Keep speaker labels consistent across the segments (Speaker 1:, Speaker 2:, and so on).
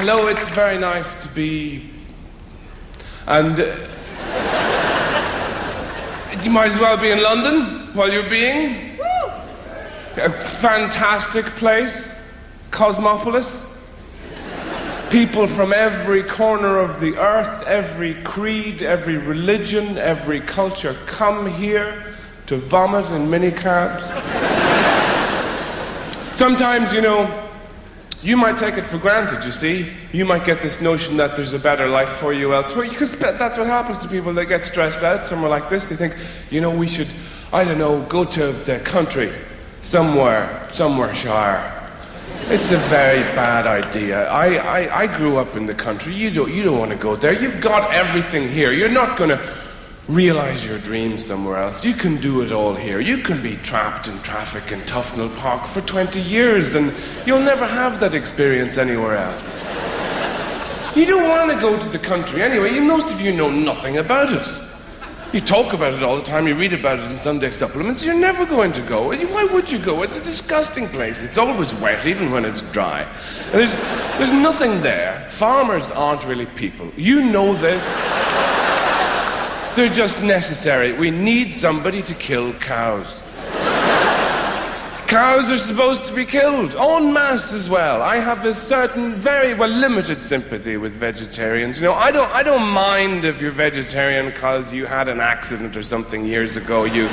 Speaker 1: Hello, it's very nice to be... And... you might as well be in London while you're being. A fantastic place. Cosmopolis. People from every corner of the earth, every creed, every religion, every culture come here to vomit in minicabs. Sometimes, you know, you might take it for granted, you see. You might get this notion that there's a better life for you elsewhere, because that's what happens to people. They get stressed out somewhere like this. They think, you know, we should, I don't know, go to the country, somewhere shire. It's a very bad idea. I grew up in the country. You don't want to go there. You've got everything here. You're not going to realize your dreams somewhere else. You can do it all here. You can be trapped in traffic in Tufnell Park for 20 years and you'll never have that experience anywhere else. You don't want to go to the country anyway. Most of you know nothing about it. You talk about it all the time, you read about it in Sunday supplements. You're never going to go. Why would you go? It's a disgusting place. It's always wet, even when it's dry. And there's nothing there. Farmers aren't really people. You know this. They're just necessary. We need somebody to kill cows. Cows are supposed to be killed, en masse as well. I have a certain, very limited sympathy with vegetarians. You know, I don't mind if you're vegetarian because you had an accident or something years ago. You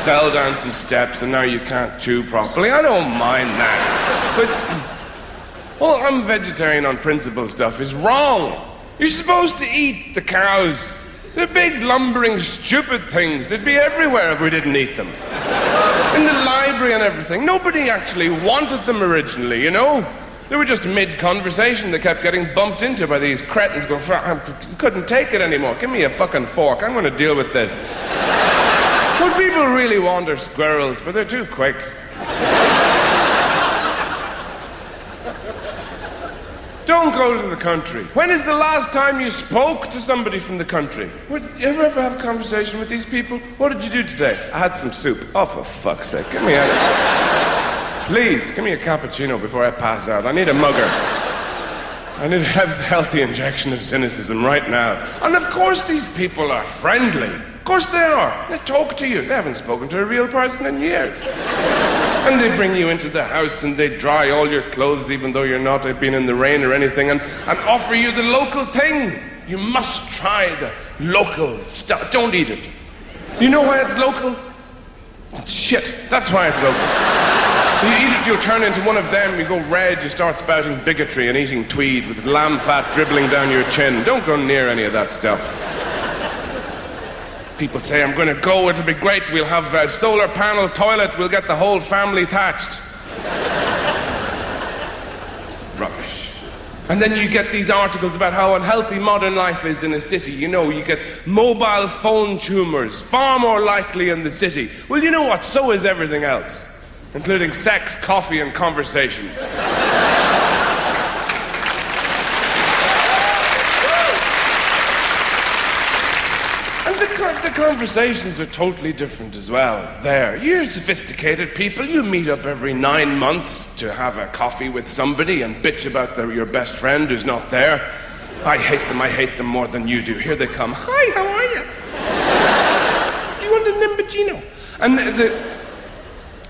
Speaker 1: fell down some steps and now you can't chew properly. I don't mind that. But, well, I'm vegetarian on principle stuff is wrong. You're supposed to eat the cows. They're big, lumbering, stupid things. They'd be everywhere if we didn't eat them. In the library and everything. Nobody actually wanted them originally, you know? They were just mid-conversation. They kept getting bumped into by these cretins going, I couldn't take it anymore. Give me a fucking fork. I'm going to deal with this. What people really want are squirrels, but they're too quick. Don't go to the country. When is the last time you spoke to somebody from the country? Would you ever have a conversation with these people? What did you do today? I had some soup. Oh, for fuck's sake, give me a... Please, give me a cappuccino before I pass out. I need a mugger. I need a healthy injection of cynicism right now. And of course these people are friendly. Of course they are. They talk to you. They haven't spoken to a real person in years. And they bring you into the house and they dry all your clothes even though you're not been in the rain or anything and offer you the local thing. You must try the local stuff. Don't eat it. You know why it's local? It's shit. That's why it's local. You eat it, you'll turn into one of them, you go red, you start spouting bigotry and eating tweed with lamb fat dribbling down your chin. Don't go near any of that stuff. People say, I'm going to go, it'll be great, we'll have a solar panel toilet, we'll get the whole family thatched. Rubbish. And then you get these articles about how unhealthy modern life is in a city. You know, you get mobile phone tumors, far more likely in the city. Well, you know what, so is everything else, including sex, coffee, and conversations. The conversations are totally different as well there. You're sophisticated people. You meet up every 9 months to have a coffee with somebody and bitch about your best friend who's not there. I hate them more than you do. Here they come. Hi, how are you? Do you want a Nimbicino? And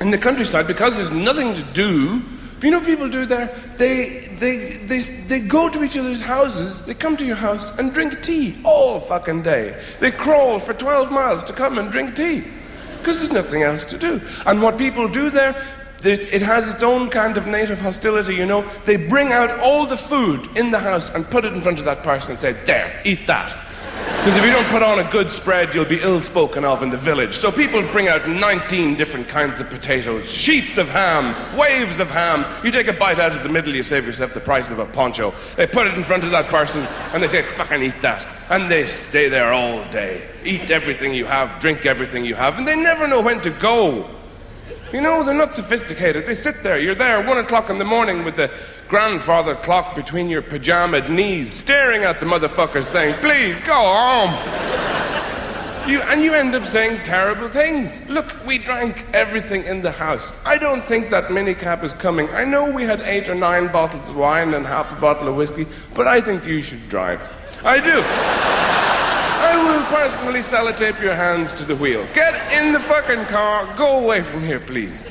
Speaker 1: in the countryside, because there's nothing to do, you know what people do there? They go to each other's houses, they come to your house and drink tea all fucking day. They crawl for 12 miles to come and drink tea. Because there's nothing else to do. And what people do there, it has its own kind of native hostility, you know. They bring out all the food in the house and put it in front of that person and say, there, eat that. Because if you don't put on a good spread, you'll be ill-spoken of in the village. So people bring out 19 different kinds of potatoes, sheets of ham, waves of ham. You take a bite out of the middle, you save yourself the price of a poncho. They put it in front of that person, and they say, fucking eat that. And they stay there all day. Eat everything you have, drink everything you have, and they never know when to go. You know, they're not sophisticated. They sit there. You're there 1 o'clock in the morning with the grandfather clock between your pajamaed knees, staring at the motherfucker saying, please, go home. You end up saying terrible things. Look, we drank everything in the house. I don't think that minicab is coming. I know we had 8 or 9 bottles of wine and half a bottle of whiskey, but I think you should drive. I do. I will personally sellotape your hands to the wheel. Get in the fucking car. Go away from here, please.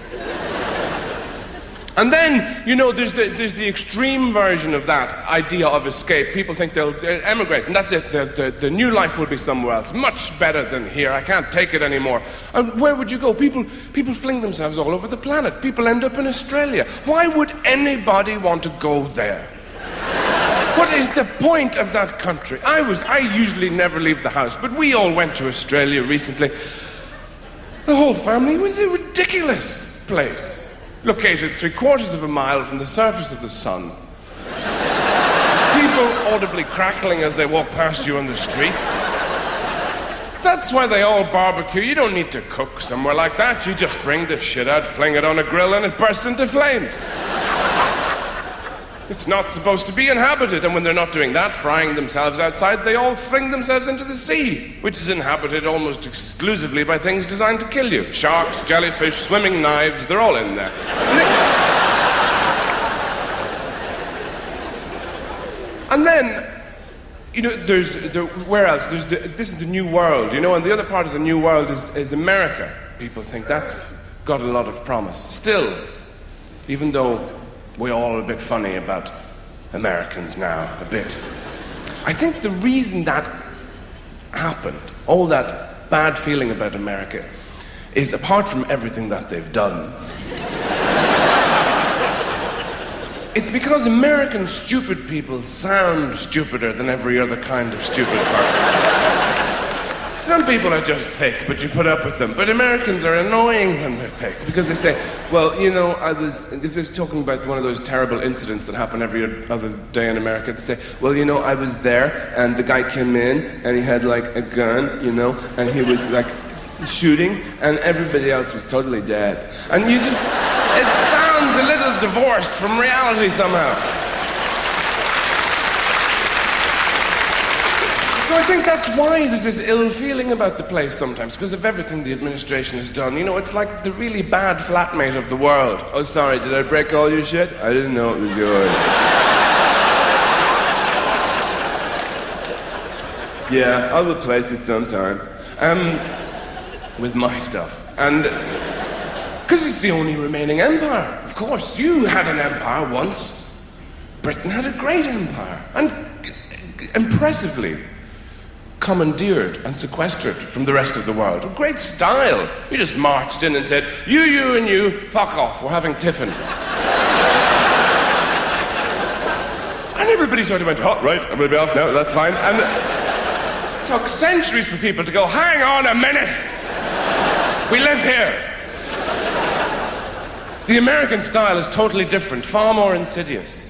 Speaker 1: And then, there's the extreme version of that idea of escape. People think they'll emigrate, and that's it. The new life will be somewhere else, much better than here. I can't take it anymore. And where would you go? People fling themselves all over the planet. People end up in Australia. Why would anybody want to go there? What is the point of that country? I usually never leave the house, but we all went to Australia recently. The whole family. It was a ridiculous place. Located 3/4 of a mile from the surface of the sun. People audibly crackling as they walk past you on the street. That's why they all barbecue. You don't need to cook somewhere like that. You just bring the shit out, fling it on a grill, and it bursts into flames. It's not supposed to be inhabited, and when they're not doing that, frying themselves outside, they all fling themselves into the sea, which is inhabited almost exclusively by things designed to kill you. Sharks, jellyfish, swimming knives, they're all in there. And then, where else? This is the new world, and the other part of the new world is America. People think that's got a lot of promise. Still, even though we're all a bit funny about Americans now, a bit. I think the reason that happened, all that bad feeling about America, is apart from everything that they've done, it's because American stupid people sound stupider than every other kind of stupid person. Some people are just thick, but you put up with them. But Americans are annoying when they're thick, because they say, well, if they're talking about one of those terrible incidents that happen every other day in America, they say, well, I was there, and the guy came in, and he had, like, a gun, and he was, like, shooting, and everybody else was totally dead. And it sounds a little divorced from reality somehow. So I think that's why there's this ill feeling about the place sometimes, because of everything the administration has done. It's like the really bad flatmate of the world. Oh, sorry, did I break all your shit? I didn't know it was yours. Yeah, I'll replace it sometime. With my stuff. And because it's the only remaining empire, of course. You had an empire once. Britain had a great empire. And impressively commandeered and sequestered from the rest of the world. With great style. You just marched in and said, you and you, fuck off, we're having tiffin. And everybody sort of went, oh, right, I'm going to be off now, that's fine. And it took centuries for people to go, hang on a minute, we live here. The American style is totally different, far more insidious.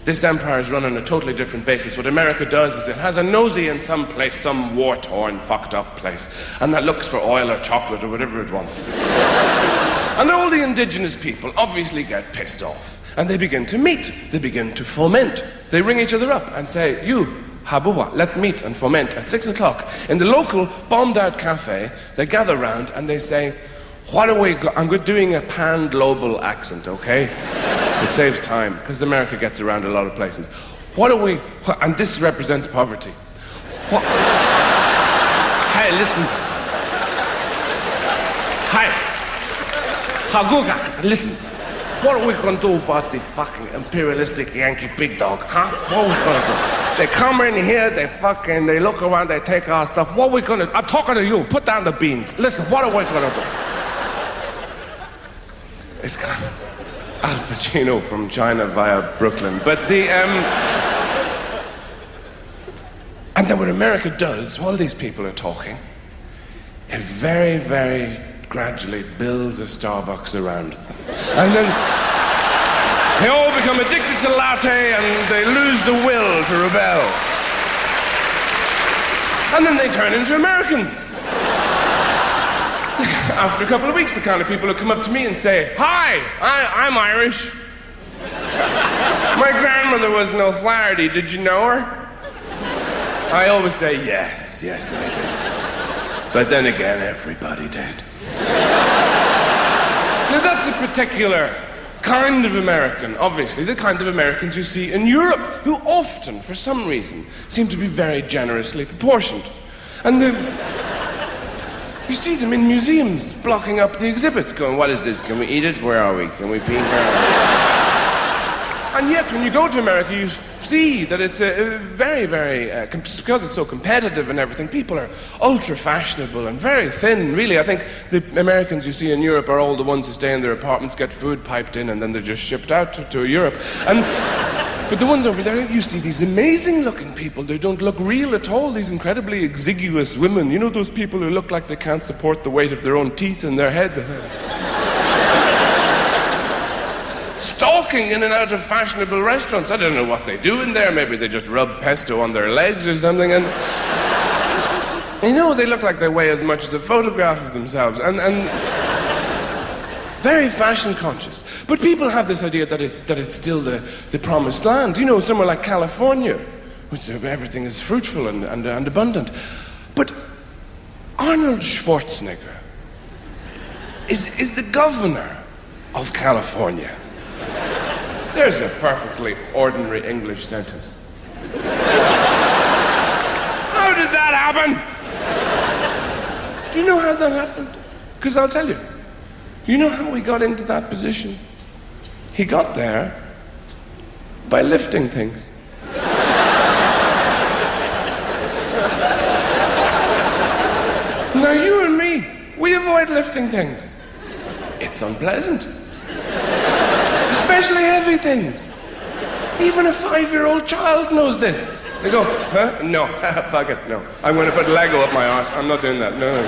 Speaker 1: This empire is run on a totally different basis. What America does is it has a nosy in some place, some war-torn, fucked-up place, and that looks for oil or chocolate or whatever it wants. And all the indigenous people obviously get pissed off, and they begin to meet. They begin to foment. They ring each other up and say, you, Habuwa, let's meet and foment at 6 o'clock. In the local bombed-out cafe, they gather round and they say, what are we I'm doing a pan-global accent, okay? It saves time, because America gets around a lot of places. And this represents poverty. Hey, listen. Hi. Haguga, listen. What are we going to do about the fucking imperialistic Yankee big dog, huh? What are we going to do? They come in here, they look around, they take our stuff. What are we going to do? I'm talking to you. Put down the beans. Listen, what are we going to do? It's kind of Al Pacino from China via Brooklyn. But and then what America does, while these people are talking, it very, very gradually builds a Starbucks around them. And then they all become addicted to latte and they lose the will to rebel. And then they turn into Americans. After a couple of weeks, the kind of people who come up to me and say, hi, I'm Irish. My grandmother was an O'Flaherty, did you know her? I always say, yes, I did. But then again, everybody did. Now that's a particular kind of American, obviously, the kind of Americans you see in Europe, who often, for some reason, seem to be very generously proportioned. And you see them in museums, blocking up the exhibits, going, what is this? Can we eat it? Where are we? Can we pee? Where are we? And yet, when you go to America, you see that it's a very, very, because it's so competitive and everything, people are ultra-fashionable and very thin, really. I think the Americans you see in Europe are all the ones who stay in their apartments, get food piped in, and then they're just shipped out to Europe. But the ones over there, you see these amazing-looking people. They don't look real at all, these incredibly exiguous women. You know those people who look like they can't support the weight of their own teeth in their head? Stalking in and out of fashionable restaurants. I don't know what they do in there. Maybe they just rub pesto on their legs or something. And you know, they look like they weigh as much as a photograph of themselves. And very fashion conscious. But people have this idea that it's still the promised land. You know, somewhere like California, which everything is fruitful and abundant. But Arnold Schwarzenegger is the governor of California. There's a perfectly ordinary English sentence. How did that happen? Do you know how that happened? Because I'll tell you. You know how he got into that position? He got there by lifting things. Now you and me, we avoid lifting things. It's unpleasant. Especially heavy things. Even a 5-year-old child knows this. They go, huh? No, fuck it, no. I'm going to put Lego up my arse. I'm not doing that, no.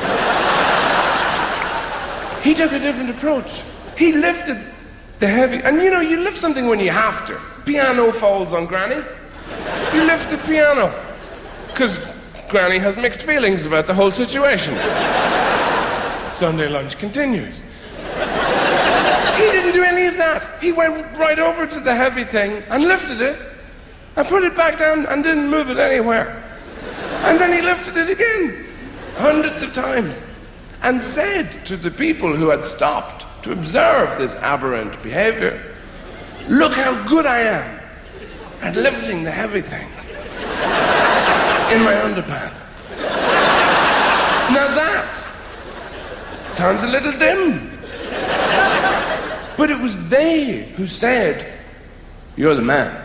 Speaker 1: He took a different approach. He lifted the heavy, and you know, you lift something when you have to. Piano falls on Granny. You lift the piano. Because Granny has mixed feelings about the whole situation. Sunday lunch continues. He didn't do any of that. He went right over to the heavy thing and lifted it and put it back down and didn't move it anywhere. And then he lifted it again, hundreds of times, and said to the people who had stopped to observe this aberrant behavior, look how good I am at lifting the heavy thing in my underpants. Now that sounds a little dim. But it was they who said, you're the man.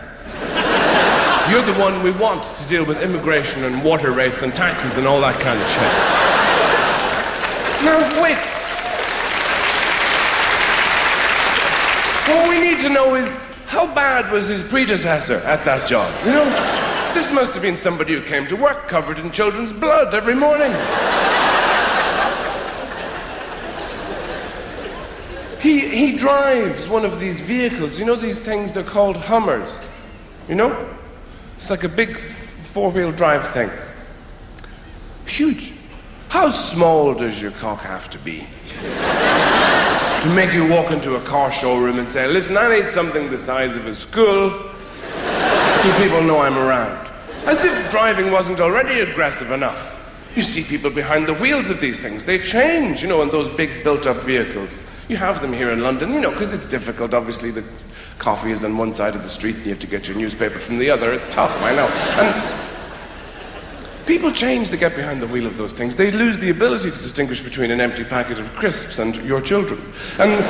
Speaker 1: You're the one we want to deal with immigration and water rates and taxes and all that kind of shit. Now, wait. What we need to know is, how bad was his predecessor at that job? You know, this must have been somebody who came to work covered in children's blood every morning. He drives one of these vehicles, you know these things, they're called Hummers, you know? It's like a big four-wheel drive thing. Huge. How small does your cock have to be to make you walk into a car showroom and say, listen, I need something the size of a school so people know I'm around? As if driving wasn't already aggressive enough. You see people behind the wheels of these things. They change, you know, in those big built-up vehicles. You have them here in London, you know, because it's difficult. Obviously, the coffee is on one side of the street and you have to get your newspaper from the other. It's tough, I know. And people change to get behind the wheel of those things. They lose the ability to distinguish between an empty packet of crisps and your children. And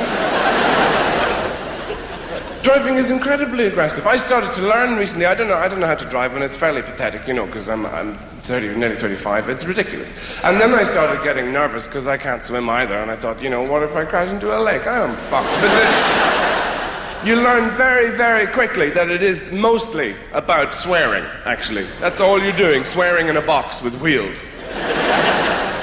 Speaker 1: driving is incredibly aggressive. I started to learn recently. I don't know how to drive, and it's fairly pathetic, you know, because I'm 30, nearly 35. It's ridiculous. And then I started getting nervous because I can't swim either, and I thought, you know, what if I crash into a lake? I am fucked. But then you learn very, very quickly that it is mostly about swearing, actually. That's all you're doing, swearing in a box with wheels.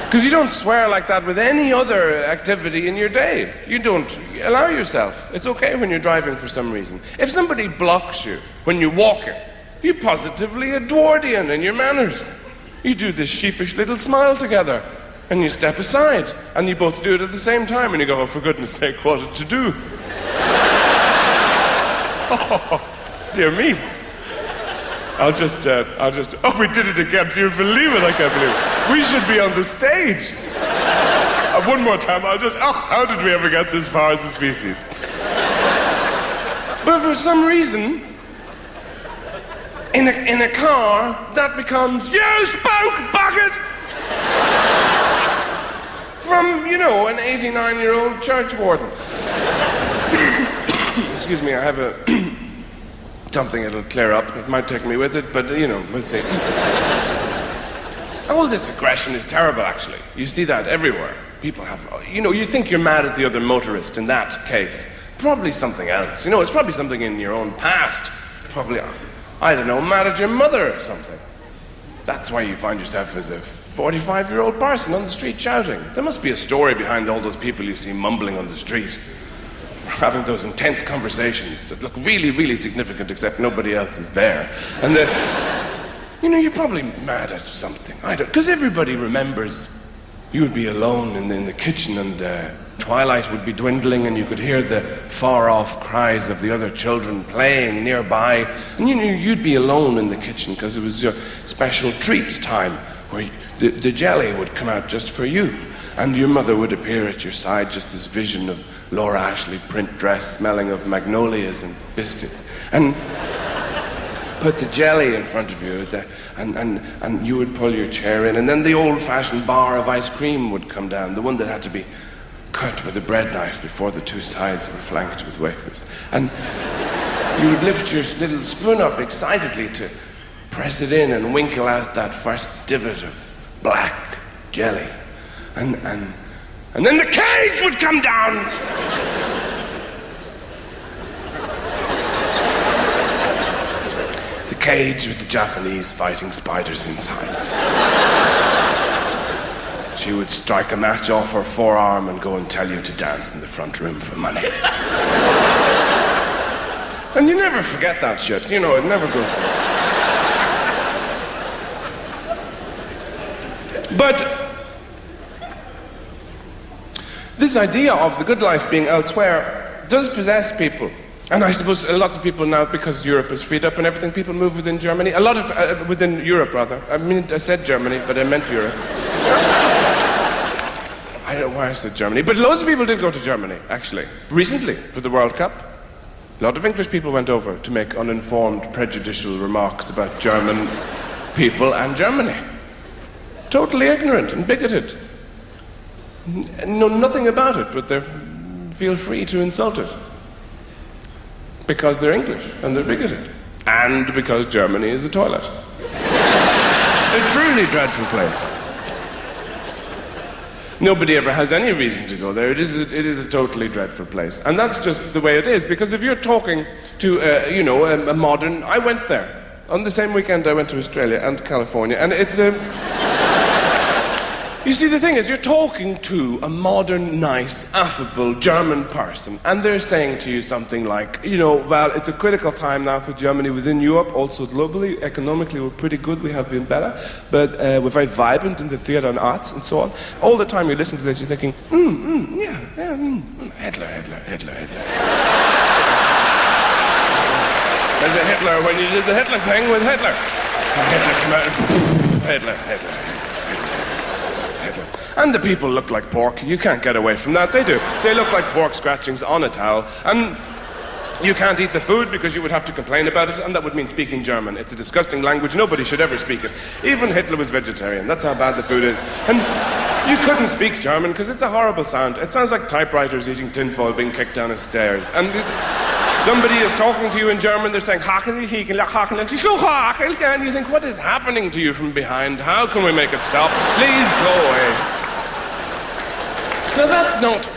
Speaker 1: Because you don't swear like that with any other activity in your day. You don't allow yourself. It's okay when you're driving for some reason. If somebody blocks you when you're walking, you positively Edwardian in your manners. You do this sheepish little smile together, and you step aside, and you both do it at the same time, and you go, oh, for goodness sake, what to do? Oh, dear me. Oh, we did it again. Do you believe it? I can't believe it. We should be on the stage. One more time, how did we ever get this far as a species? But for some reason, in a car, that becomes, you spoke, bucket! From, an 89-year-old church warden. Excuse me, I have something that'll clear up. It might take me with it, but, we'll see. All this aggression is terrible, actually. You see that everywhere. People have, you think you're mad at the other motorist in that case. Probably something else. It's probably something in your own past. Probably, I don't know, mad at your mother or something. That's why you find yourself as a 45-year-old person on the street shouting. There must be a story behind all those people you see mumbling on the street, having those intense conversations that look really, really significant, except nobody else is there. And you're probably mad at something. I don't, because everybody remembers you would be alone in the kitchen, and twilight would be dwindling, and you could hear the far-off cries of the other children playing nearby, and you'd be alone in the kitchen because it was your special treat time where the jelly would come out just for you, and your mother would appear at your side, just this vision of Laura Ashley print dress smelling of magnolias and biscuits, and put the jelly in front of you, and you would pull your chair in, and then the old-fashioned bar of ice cream would come down, the one that had to be cut with a bread knife before the two sides were flanked with wafers. And you would lift your little spoon up excitedly to press it in and winkle out that first divot of black jelly. And then the cage would come down. The cage with the Japanese fighting spiders inside. She would strike a match off her forearm and go and tell you to dance in the front room for money. And you never forget that shit, it never goes away. But this idea of the good life being elsewhere does possess people. And I suppose a lot of people now, because Europe is freed up and everything, people move within Germany. A lot of, within Europe, rather. I said Germany, but I meant Europe. I don't know why I said Germany, but loads of people did go to Germany, actually. Recently, for the World Cup. A lot of English people went over to make uninformed, prejudicial remarks about German people and Germany. Totally ignorant and bigoted. Know nothing about it, but they feel free to insult it. Because they're English and they're bigoted. And because Germany is a toilet. A truly dreadful place. Nobody ever has any reason to go there. It is a totally dreadful place. And that's just the way it is. Because if you're talking to, a modern... I went there. On the same weekend I went to Australia and California. And it's a... You see, the thing is, you're talking to a modern, nice, affable German person, and they're saying to you something like, well, it's a critical time now for Germany within Europe, also globally. Economically, we're pretty good, we have been better, but we're very vibrant in the theatre and arts and so on. All the time you listen to this, you're thinking, Hitler. There's a Hitler when you did the Hitler thing with Hitler. And Hitler came out and Hitler. And the people look like pork. You can't get away from that. They do. They look like pork scratchings on a towel. And you can't eat the food because you would have to complain about it, and that would mean speaking German. It's a disgusting language. Nobody should ever speak it. Even Hitler was vegetarian. That's how bad the food is. And you couldn't speak German because it's a horrible sound. It sounds like typewriters eating tinfoil being kicked down the stairs. And somebody is talking to you in German, they're saying, and you think, what is happening to you from behind? How can we make it stop? Please go away. Now that's not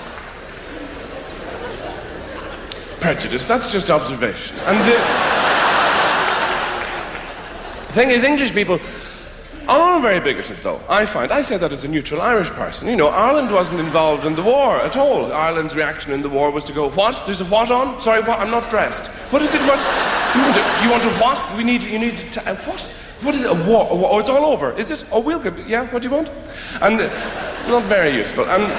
Speaker 1: prejudice, that's just observation. And the thing is, English people are very bigoted, though, I find. I say that as a neutral Irish person. Ireland wasn't involved in the war at all. Ireland's reaction in the war was to go, what? There's a what on? Sorry, what? I'm not dressed. What is it? What? You want a what? You need to... what? What is it? A war? Oh, it's all over. Is it? Oh, we'll get... Yeah, what do you want? And not very useful. And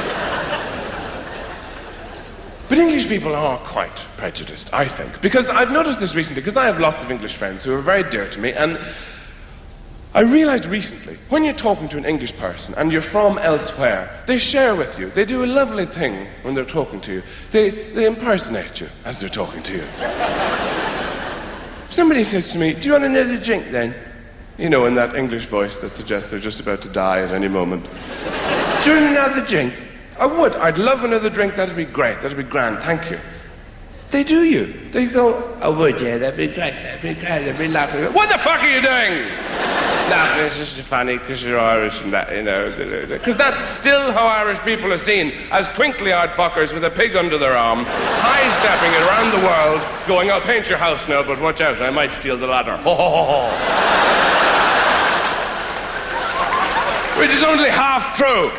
Speaker 1: But English people are quite prejudiced, I think. Because I've noticed this recently, because I have lots of English friends who are very dear to me, and I realized recently, when you're talking to an English person and you're from elsewhere, they share with you. They do a lovely thing when they're talking to you. They impersonate you as they're talking to you. Somebody says to me, "Do you want another drink then?" You know, in that English voice that suggests they're just about to die at any moment. "Do you want another drink?" I would. I'd love another drink. That'd be great. That'd be grand. Thank you. They do you. They go, "I would, yeah, that'd be great. That'd be great. That'd be lovely." What the fuck are you doing? Laughing, it's just funny because you're Irish and that, you know. Because that's still how Irish people are seen, as twinkly-eyed fuckers with a pig under their arm, high-stepping it around the world, going, "I'll paint your house now, but watch out, I might steal the ladder." Ho, ho, ho, ho. Which is only half true.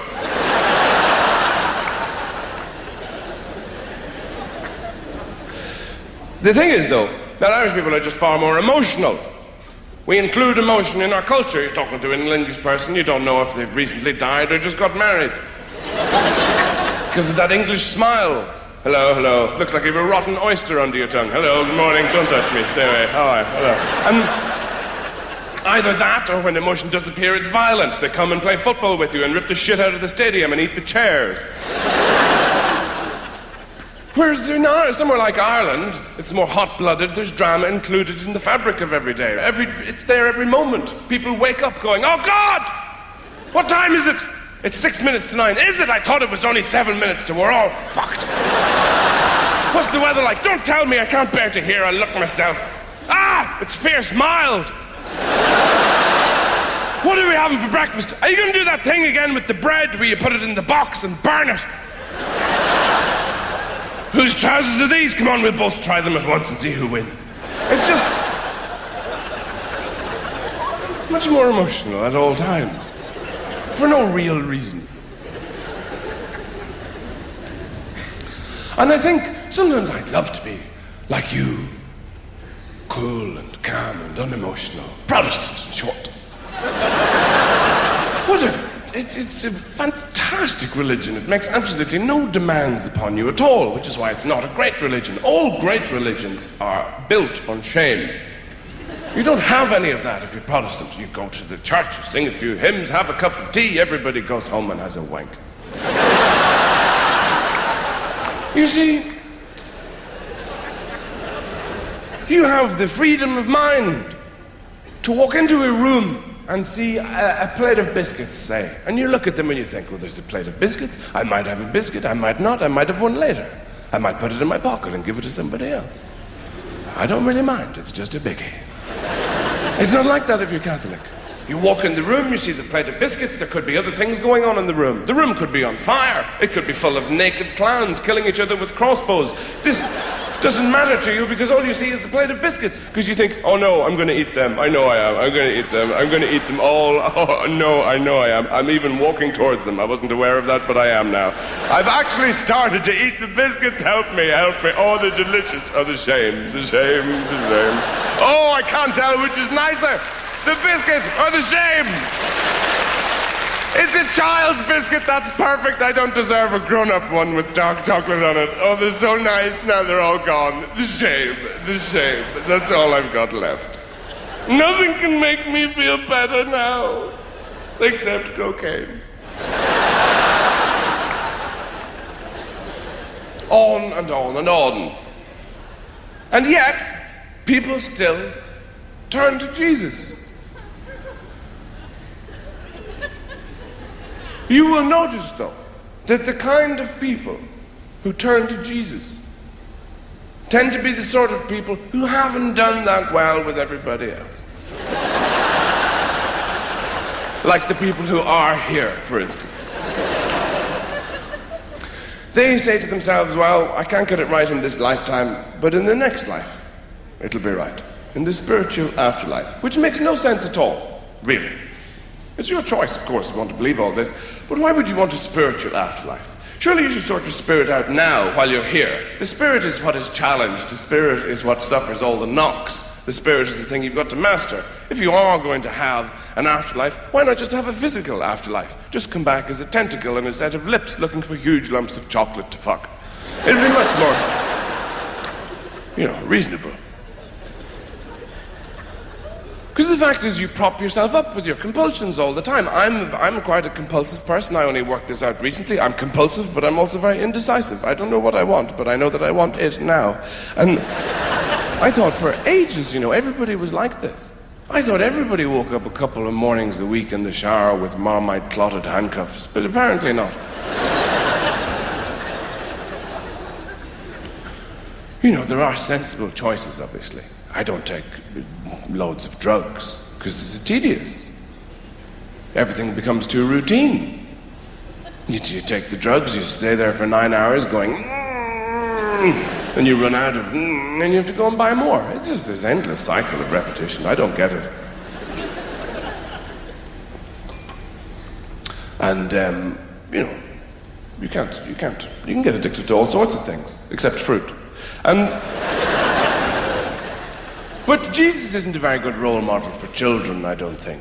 Speaker 1: The thing is, though, that Irish people are just far more emotional. We include emotion in our culture. You're talking to an English person, you don't know if they've recently died or just got married. Because of that English smile. "Hello, hello. Looks like you have a rotten oyster under your tongue. Hello, good morning, don't touch me, stay away. How are you? Hello." And either that, or when emotion does appear, it's violent. They come and play football with you and rip the shit out of the stadium and eat the chairs. Whereas somewhere like Ireland, it's more hot-blooded, there's drama included in the fabric of every day. It's there every moment. People wake up going, "Oh God! What time is it? It's 6 minutes to 9. Is it? I thought it was only 7 minutes to. We're all fucked. What's the weather like? Don't tell me, I can't bear to hear. I'll look myself. Ah! It's fierce mild. What are we having for breakfast? Are you going to do that thing again with the bread where you put it in the box and burn it? Whose trousers are these? Come on, we'll both try them at once and see who wins." It's just much more emotional at all times, for no real reason. And I think sometimes I'd love to be like you, cool and calm and unemotional, Protestant in short. It's a fantastic religion. It makes absolutely no demands upon you at all, which is why it's not a great religion. All great religions are built on shame. You don't have any of that if you're Protestant. You go to the church, you sing a few hymns, have a cup of tea, everybody goes home and has a wank. You see, you have the freedom of mind to walk into a room and see a plate of biscuits, say. And you look at them and you think, "Well, there's a plate of biscuits. I might have a biscuit, I might not, I might have one later. I might put it in my pocket and give it to somebody else. I don't really mind, it's just a biggie." It's not like that if you're Catholic. You walk in the room, you see the plate of biscuits, there could be other things going on in the room. The room could be on fire. It could be full of naked clowns killing each other with crossbows. This doesn't matter to you because all you see is the plate of biscuits. Because you think, "Oh no, I'm going to eat them. I know I am. I'm going to eat them. I'm going to eat them all. Oh no, I know I am. I'm even walking towards them. I wasn't aware of that, but I am now. I've actually started to eat the biscuits. Help me, help me. Oh, they're delicious. Oh, the shame, the shame, the shame. Oh, I can't tell which is nicer, the biscuit or the shame. It's a child's biscuit, that's perfect. I don't deserve a grown-up one with dark chocolate on it. Oh, they're so nice, now they're all gone. The shame, that's all I've got left. Nothing can make me feel better now, except cocaine." On and on and on. And yet, people still turn to Jesus. You will notice, though, that the kind of people who turn to Jesus tend to be the sort of people who haven't done that well with everybody else. Like the people who are here, for instance. They say to themselves, "Well, I can't get it right in this lifetime, but in the next life, it'll be right. In the spiritual afterlife." Which makes no sense at all, really. It's your choice, of course, if you want to believe all this, but why would you want a spiritual afterlife? Surely you should sort your spirit out now while you're here. The spirit is what is challenged. The spirit is what suffers all the knocks. The spirit is the thing you've got to master. If you are going to have an afterlife, why not just have a physical afterlife? Just come back as a tentacle and a set of lips looking for huge lumps of chocolate to fuck. It'd be much more, reasonable. Because the fact is, you prop yourself up with your compulsions all the time. I'm quite a compulsive person. I only worked this out recently. I'm compulsive, but I'm also very indecisive. I don't know what I want, but I know that I want it now. And I thought for ages, everybody was like this. I thought everybody woke up a couple of mornings a week in the shower with Marmite clotted handcuffs, but apparently not. There are sensible choices, obviously. I don't take loads of drugs, because this is tedious. Everything becomes too routine. You take the drugs, you stay there for 9 hours going, and you run out of, and you have to go and buy more. It's just this endless cycle of repetition. I don't get it. And, you can get addicted to all sorts of things, except fruit. But Jesus isn't a very good role model for children, I don't think.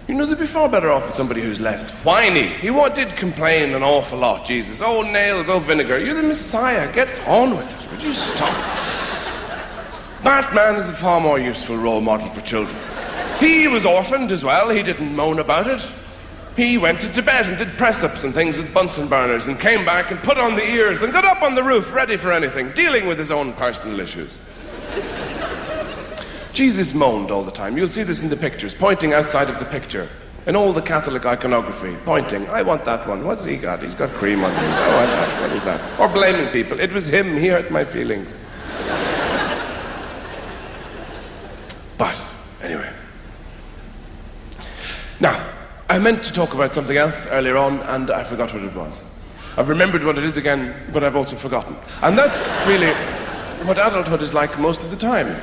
Speaker 1: They'd be far better off with somebody who's less whiny. He did complain an awful lot, Jesus. Oh, nails, oh, vinegar. You're the Messiah. Get on with it. Would you stop? Batman is a far more useful role model for children. He was orphaned as well. He didn't moan about it. He went to Tibet and did press-ups and things with Bunsen burners and came back and put on the ears and got up on the roof ready for anything, dealing with his own personal issues. Jesus moaned all the time. You'll see this in the pictures, pointing outside of the picture. In all the Catholic iconography, pointing, I want that one. What's he got? He's got cream on his. I want that. What is that? Or blaming people. It was him. He hurt my feelings. But, anyway. Now, I meant to talk about something else earlier on, and I forgot what it was. I've remembered what it is again, but I've also forgotten. And that's really what adulthood is like most of the time.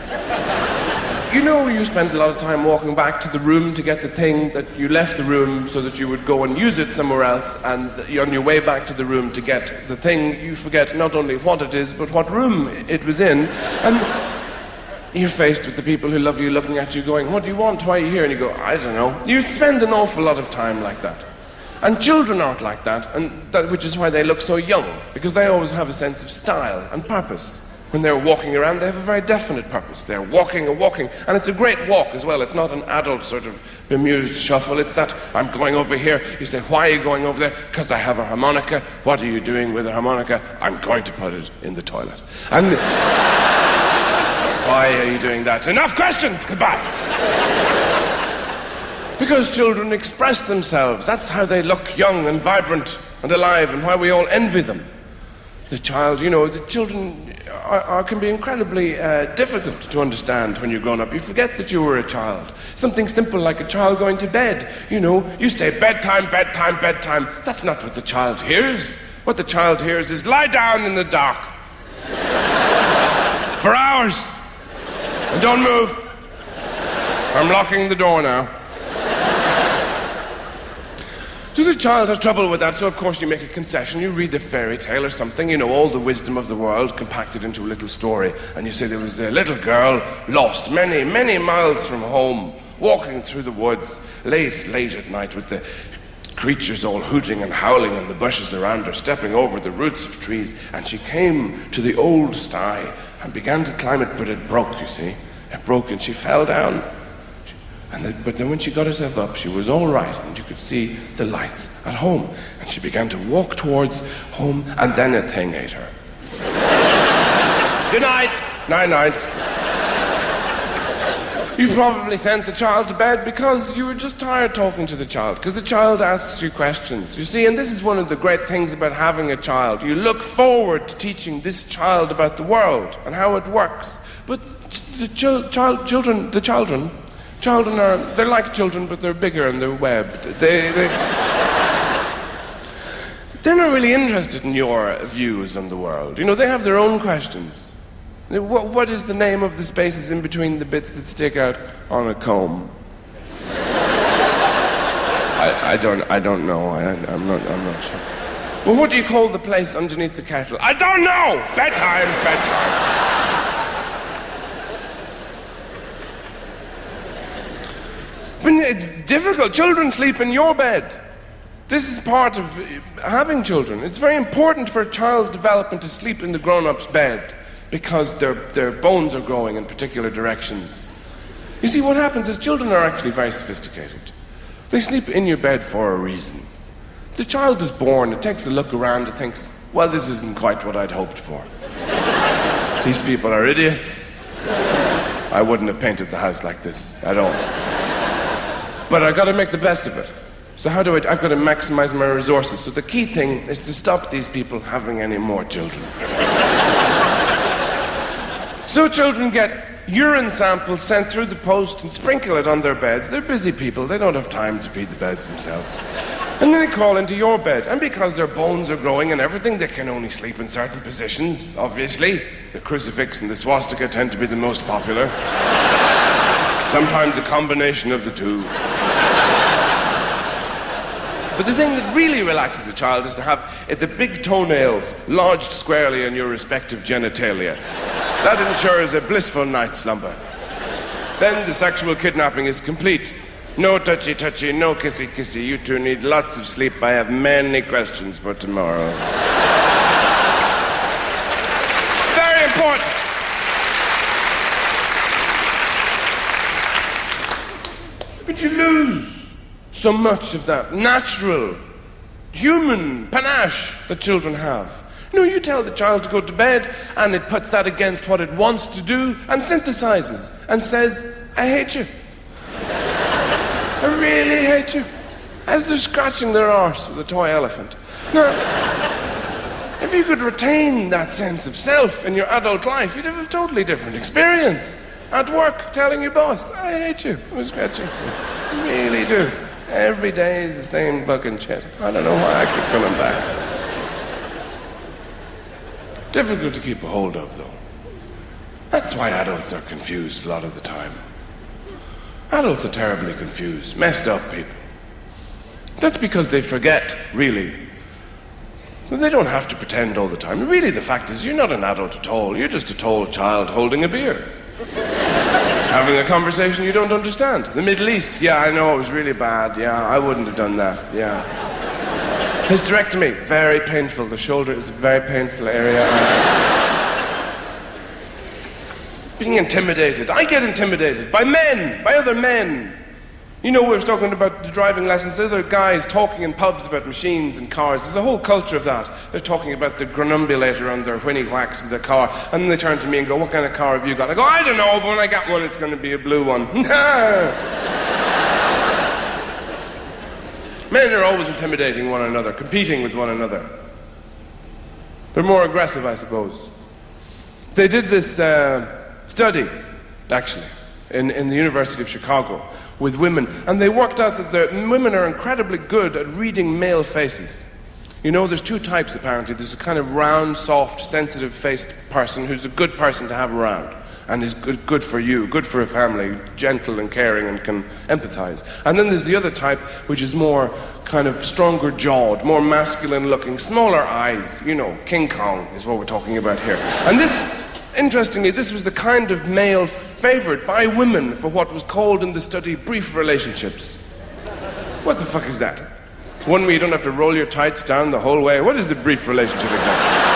Speaker 1: You spend a lot of time walking back to the room to get the thing that you left the room so that you would go and use it somewhere else, and on your way back to the room to get the thing, you forget not only what it is, but what room it was in, and you're faced with the people who love you looking at you going, what do you want? Why are you here? And you go, I don't know. You spend an awful lot of time like that. And children aren't like that, which is why they look so young, because they always have a sense of style and purpose. When they're walking around, they have a very definite purpose. They're walking and walking, and it's a great walk as well. It's not an adult sort of bemused shuffle. It's that, I'm going over here. You say, why are you going over there? Because I have a harmonica. What are you doing with a harmonica? I'm going to put it in the toilet. And why are you doing that? Enough questions. Goodbye. Because children express themselves. That's how they look young and vibrant and alive, and why we all envy them. The child, the children can be incredibly difficult to understand when you're grown up. You forget that you were a child. Something simple like a child going to bed. You say bedtime, bedtime, bedtime. That's not what the child hears. What the child hears is lie down in the dark. For hours. And don't move. I'm locking the door now. So the child has trouble with that, so of course you make a concession. You read a fairy tale or something, all the wisdom of the world compacted into a little story. And you say there was a little girl lost many, many miles from home, walking through the woods, late at night with the creatures all hooting and howling in the bushes around her, stepping over the roots of trees. And she came to the old sty and began to climb it, but it broke, you see. It broke and she fell down. But then when she got herself up, she was all right, and you could see the lights at home. And she began to walk towards home, and then a thing ate her. Good night. Night-night. You probably sent the child to bed because you were just tired talking to the child, because the child asks you questions. You see, and this is one of the great things about having a child. You look forward to teaching this child about the world and how it works. But the children they're like children, but they're bigger and they're webbed. They're not really interested in your views on the world. They have their own questions. What is the name of the spaces in between the bits that stick out on a comb? I don't know. I'm not sure. Well, what do you call the place underneath the kettle? I don't know! Bedtime. But it's difficult. Children sleep in your bed. This is part of having children. It's very important for a child's development to sleep in the grown-up's bed because their bones are growing in particular directions. You see, what happens is children are actually very sophisticated. They sleep in your bed for a reason. The child is born, it takes a look around, it thinks, well, this isn't quite what I'd hoped for. These people are idiots. I wouldn't have painted the house like this at all. But I've got to make the best of it. So I've got to maximize my resources. So the key thing is to stop these people having any more children. So children get urine samples sent through the post and sprinkle it on their beds. They're busy people, they don't have time to pee the beds themselves. And then they crawl into your bed. And because their bones are growing and everything, they can only sleep in certain positions, obviously. The crucifix and the swastika tend to be the most popular. Sometimes a combination of the two. But the thing that really relaxes a child is to have the big toenails lodged squarely in your respective genitalia. That ensures a blissful night's slumber. Then the sexual kidnapping is complete. No touchy-touchy, no kissy-kissy. You two need lots of sleep. I have many questions for tomorrow. Very important. But you lose so much of that natural, human panache that children have. No, you tell the child to go to bed, and it puts that against what it wants to do, and synthesizes, and says, I hate you. I really hate you. As they're scratching their arse with a toy elephant. Now, if you could retain that sense of self in your adult life, you'd have a totally different experience. At work, telling your boss, I hate you. I'm scratching you. I really do. Every day is the same fucking shit. I don't know why I keep coming back. Difficult to keep a hold of, though. That's why adults are confused a lot of the time. Adults are terribly confused, messed up people. That's because they forget, really. They don't have to pretend all the time. Really, the fact is, you're not an adult at all. You're just a tall child holding a beer. Having a conversation you don't understand. The Middle East, yeah, I know, it was really bad. Yeah, I wouldn't have done that, yeah. Hysterectomy, very painful. The shoulder is a very painful area. Being intimidated. I get intimidated by men, by other men. You know, we were talking about the driving lessons, other guys talking in pubs about machines and cars. There's a whole culture of that. They're talking about the granambulator on their whinny whacks of their car, and then they turn to me and go, what kind of car have you got? I go, I don't know, but when I get one, it's going to be a blue one. Men are always intimidating one another, competing with one another. They're more aggressive, I suppose. They did this study, actually, in the University of Chicago, with women, and they worked out that the women are incredibly good at reading male faces. You know, there's two types apparently. There's a kind of round, soft, sensitive-faced person who's a good person to have around and is good for you, good for a family, gentle and caring and can empathize. And then there's the other type, which is more kind of stronger jawed, more masculine looking, smaller eyes. You know, King Kong is what we're talking about here. And this, interestingly, this was the kind of male favored by women for what was called in the study brief relationships. What the fuck is that? One where you don't have to roll your tights down the whole way. What is a brief relationship exactly?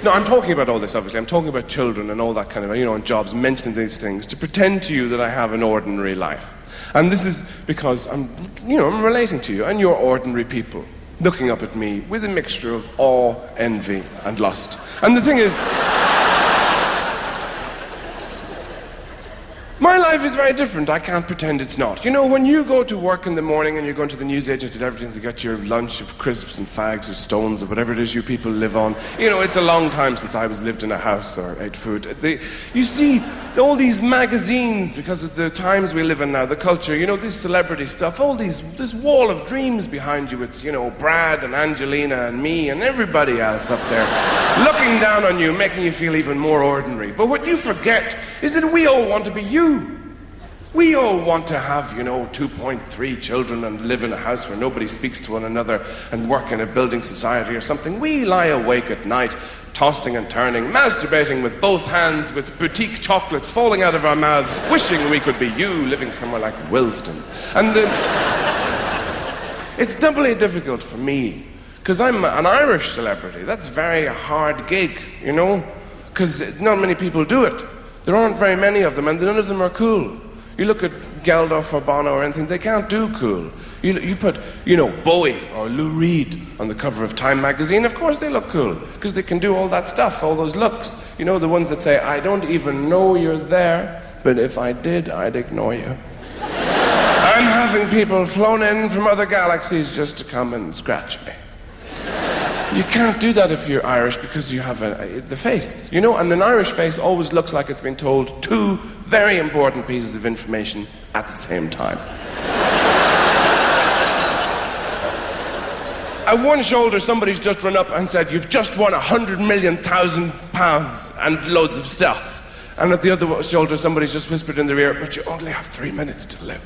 Speaker 1: No, I'm talking about all this, obviously. I'm talking about children and all that kind of, you know, and jobs, mentioning these things to pretend to you that I have an ordinary life. And this is because I'm relating to you, and you're ordinary people, looking up at me with a mixture of awe, envy, and lust. And the thing is, my life is very different. I can't pretend it's not. You know, when you go to work in the morning and you're going to the newsagent and everything to get your lunch of crisps and fags or stones or whatever it is you people live on, you know, it's a long time since I was lived in a house or ate food. You see all these magazines, because of the times we live in now, the culture, you know, this celebrity stuff, this wall of dreams behind you with, you know, Brad and Angelina and me and everybody else up there looking down on you, making you feel even more ordinary. But what you forget is that we all want to be you. We all want to have, 2.3 children and live in a house where nobody speaks to one another and work in a building society or something. We lie awake at night, tossing and turning, masturbating with both hands, with boutique chocolates falling out of our mouths, wishing we could be you living somewhere like Willesden. And it's doubly difficult for me, because I'm an Irish celebrity. That's a very hard gig, because not many people do it. There aren't very many of them, and none of them are cool. You look at Geldof or Bono or anything, they can't do cool. You put, Bowie or Lou Reed on the cover of Time magazine, of course they look cool, because they can do all that stuff, all those looks. The ones that say, I don't even know you're there, but if I did, I'd ignore you. I'm having people flown in from other galaxies just to come and scratch me. You can't do that if you're Irish, because you have the face, and an Irish face always looks like it's been told two very important pieces of information at the same time. At one shoulder, somebody's just run up and said, you've just won 100,000,000 pounds and loads of stuff. And at the other shoulder, somebody's just whispered in their ear, but you only have 3 minutes to live.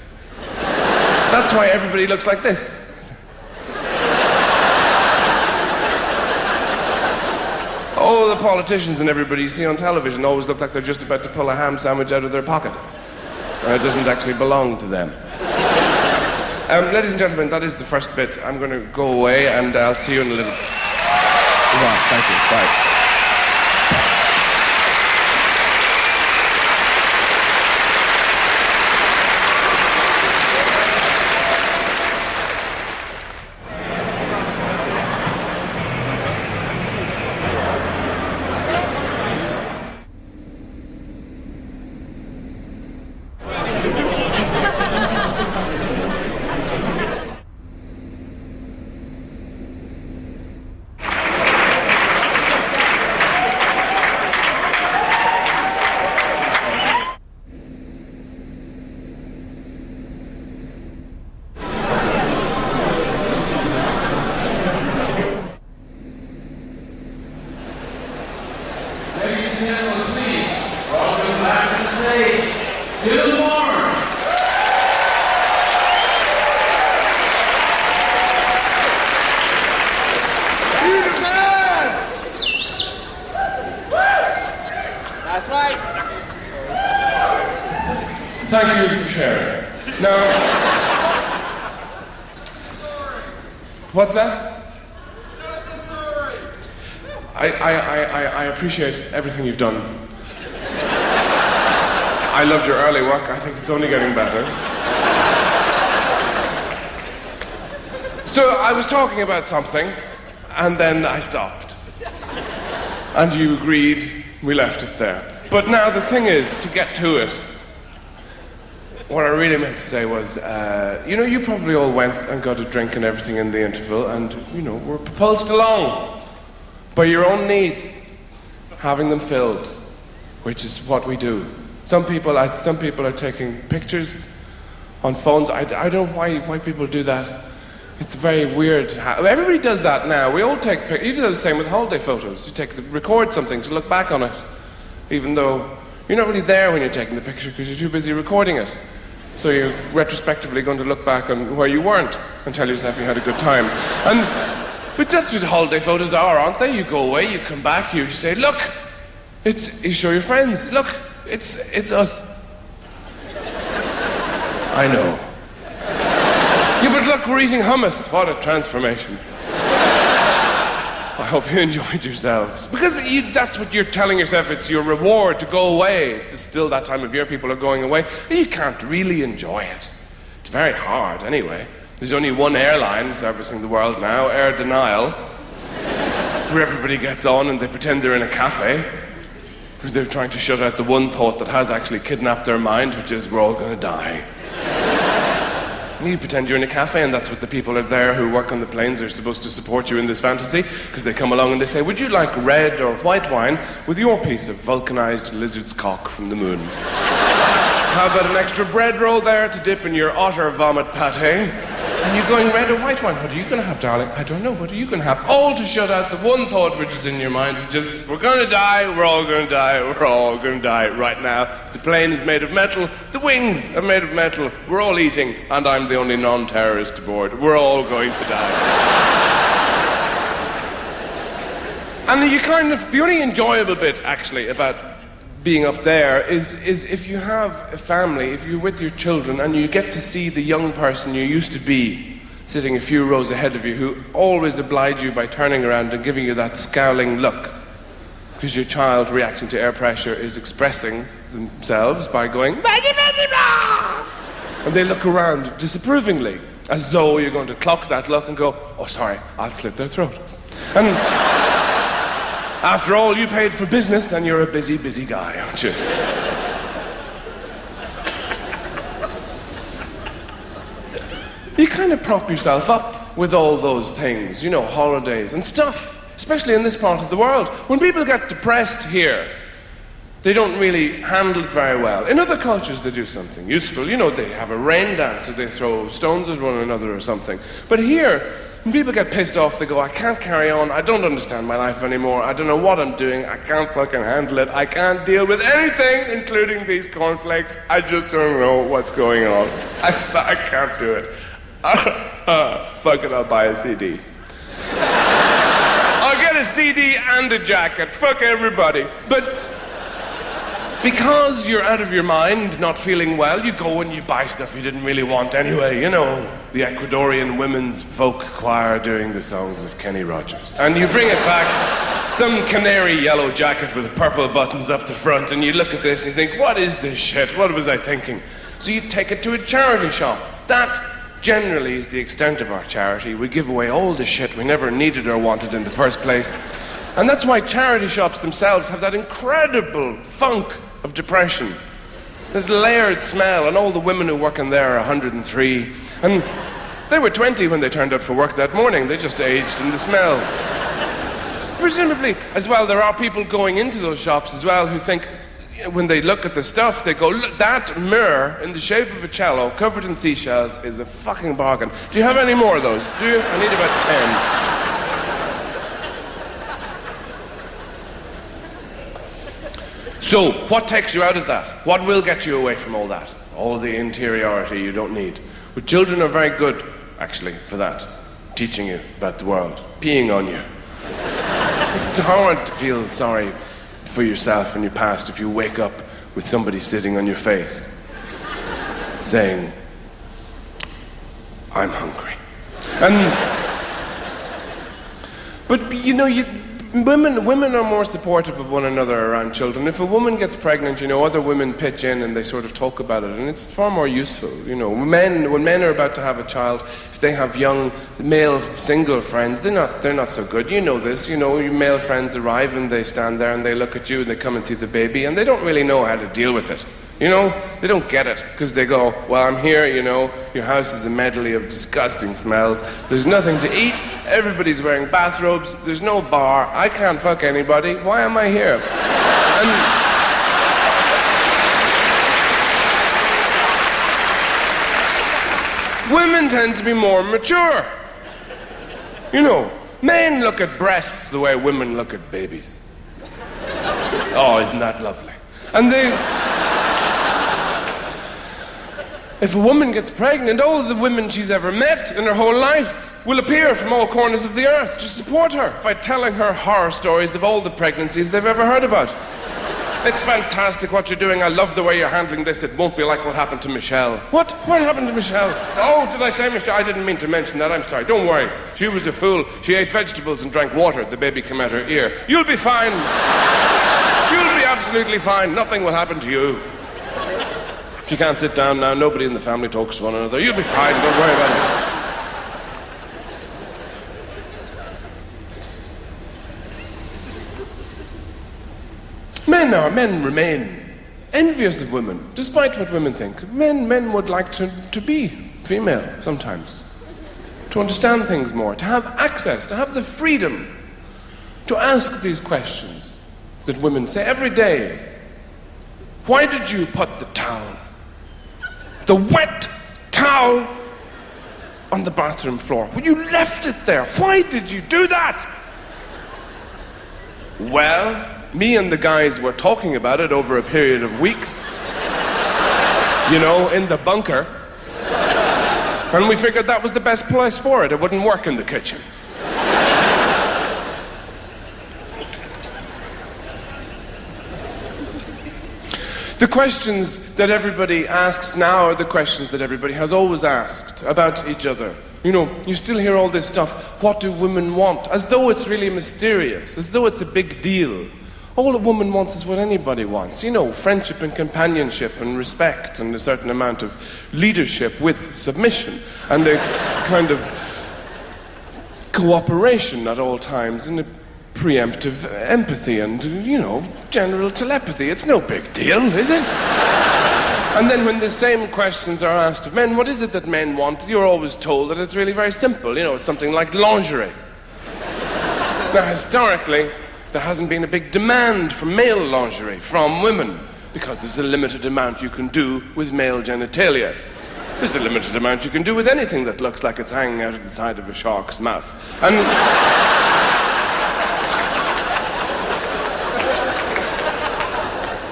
Speaker 1: That's why everybody looks like this. Oh, the politicians and everybody you see on television always look like they're just about to pull a ham sandwich out of their pocket. And it doesn't actually belong to them. Ladies and gentlemen, that is the first bit. I'm going to go away and I'll see you in a little... Right, thank you. Bye.
Speaker 2: Ladies and gentlemen, please, welcome back to the stage, Moran.
Speaker 3: You the man! That's right.
Speaker 1: Thank you for sharing. Now, what's that? I appreciate everything you've done. I loved your early work. I think it's only getting better. So I was talking about something, and then I stopped. And you agreed, we left it there. But now the thing is, to get to it, what I really meant to say was, you probably all went and got a drink and everything in the interval, and, were propulsed along by your own needs, having them filled, which is what we do. Some people are taking pictures on phones. I don't know why people do that. It's very weird. Everybody does that now. We all take pictures. You do the same with holiday photos. You record something to look back on it, even though you're not really there when you're taking the picture because you're too busy recording it. So you're retrospectively going to look back on where you weren't and tell yourself you had a good time. But that's what holiday photos are, aren't they? You go away, you come back, you say, look, you show your friends, look, it's us. I know. Yeah, but look, we're eating hummus. What a transformation. I hope you enjoyed yourselves. Because that's what you're telling yourself, it's your reward to go away. It's still that time of year people are going away. You can't really enjoy it. It's very hard anyway. There's only one airline servicing the world now, Air Denial, where everybody gets on and they pretend they're in a cafe. They're trying to shut out the one thought that has actually kidnapped their mind, which is, we're all going to die. You pretend you're in a cafe, and that's what the people are there who work on the planes are supposed to support you in this fantasy, because they come along and they say, would you like red or white wine with your piece of vulcanized lizard's cock from the moon? How about an extra bread roll there to dip in your otter vomit pate? And you're going, red or white wine? What are you going to have, darling? I don't know. What are you going to have? All to shut out the one thought which is in your mind, which is, we're going to die, we're all going to die, we're all going to die right now. The plane is made of metal, the wings are made of metal, we're all eating, and I'm the only non-terrorist aboard. We're all going to die. And the only enjoyable bit, actually, about being up there is if you have a family, if you're with your children and you get to see the young person you used to be sitting a few rows ahead of you who always oblige you by turning around and giving you that scowling look because your child reacting to air pressure is expressing themselves by going "Maggie, Maggie, blah!" and they look around disapprovingly as though you're going to clock that look and go, oh sorry, I'll slit their throat. And after all, you paid for business and you're a busy, busy guy, aren't you? You kind of prop yourself up with all those things, you know, holidays and stuff, especially in this part of the world. When people get depressed here, they don't really handle it very well. In other cultures, they do something useful. You know, they have a rain dance or they throw stones at one another or something. But here, when people get pissed off, they go, I can't carry on, I don't understand my life anymore, I don't know what I'm doing, I can't fucking handle it, I can't deal with anything, including these cornflakes, I just don't know what's going on. I can't do it. Fuck it, I'll buy a CD. I'll get a CD and a jacket, fuck everybody. But because you're out of your mind, not feeling well, you go and you buy stuff you didn't really want anyway. You know, the Ecuadorian women's folk choir doing the songs of Kenny Rogers. And you bring it back, some canary yellow jacket with purple buttons up the front, and you look at this and you think, what is this shit? What was I thinking? So you take it to a charity shop. That generally is the extent of our charity. We give away all the shit we never needed or wanted in the first place. And that's why charity shops themselves have that incredible funk of depression. The layered smell, and all the women who work in there are 103. And they were 20 when they turned up for work that morning. They just aged in the smell. Presumably, as well, there are people going into those shops as well who think, when they look at the stuff, they go, look, that mirror in the shape of a cello covered in seashells is a fucking bargain. Do you have any more of those? Do you? I need about 10. So, what takes you out of that? What will get you away from all that? All the interiority you don't need. But children are very good, actually, for that. Teaching you about the world. Peeing on you. It's hard to feel sorry for yourself and your past if you wake up with somebody sitting on your face saying, I'm hungry. But you know, women are more supportive of one another around children. If a woman gets pregnant, you know, other women pitch in and they sort of talk about it, and it's far more useful. You know, when men are about to have a child, if they have young male single friends, they're not so good. You know this. You know, your male friends arrive and they stand there and they look at you and they come and see the baby and they don't really know how to deal with it. You know, they don't get it, because they go, well, I'm here, you know, your house is a medley of disgusting smells, there's nothing to eat, everybody's wearing bathrobes, there's no bar, I can't fuck anybody, why am I here? And women tend to be more mature. You know, men look at breasts the way women look at babies. Oh, isn't that lovely? And if a woman gets pregnant, all the women she's ever met in her whole life will appear from all corners of the earth to support her by telling her horror stories of all the pregnancies they've ever heard about. It's fantastic what you're doing. I love the way you're handling this. It won't be like what happened to Michelle. What? What happened to Michelle? Oh, did I say Michelle? I didn't mean to mention that. I'm sorry. Don't worry. She was a fool. She ate vegetables and drank water. The baby came out her ear. You'll be fine. You'll be absolutely fine. Nothing will happen to you. She can't sit down now. Nobody in the family talks to one another. You'll be fine. Don't worry about it. Men remain envious of women, despite what women think. Men would like to be female sometimes. To understand things more, to have access, to have the freedom to ask these questions that women say every day. Why did you put the towel? The wet towel on the bathroom floor. Well, you left it there. Why did you do that? Well, me and the guys were talking about it over a period of weeks. You know, in the bunker. And we figured that was the best place for it. It wouldn't work in the kitchen. The questions that everybody asks now are the questions that everybody has always asked about each other. You know, you still hear all this stuff, what do women want? As though it's really mysterious, as though it's a big deal. All a woman wants is what anybody wants. You know, friendship and companionship and respect and a certain amount of leadership with submission and a kind of cooperation at all times and a preemptive empathy and, you know, general telepathy. It's no big deal, is it? And then when the same questions are asked of men, what is it that men want? You're always told that it's really very simple. You know, it's something like lingerie. Now, historically, there hasn't been a big demand for male lingerie from women because there's a limited amount you can do with male genitalia. There's a limited amount you can do with anything that looks like it's hanging out of the side of a shark's mouth. And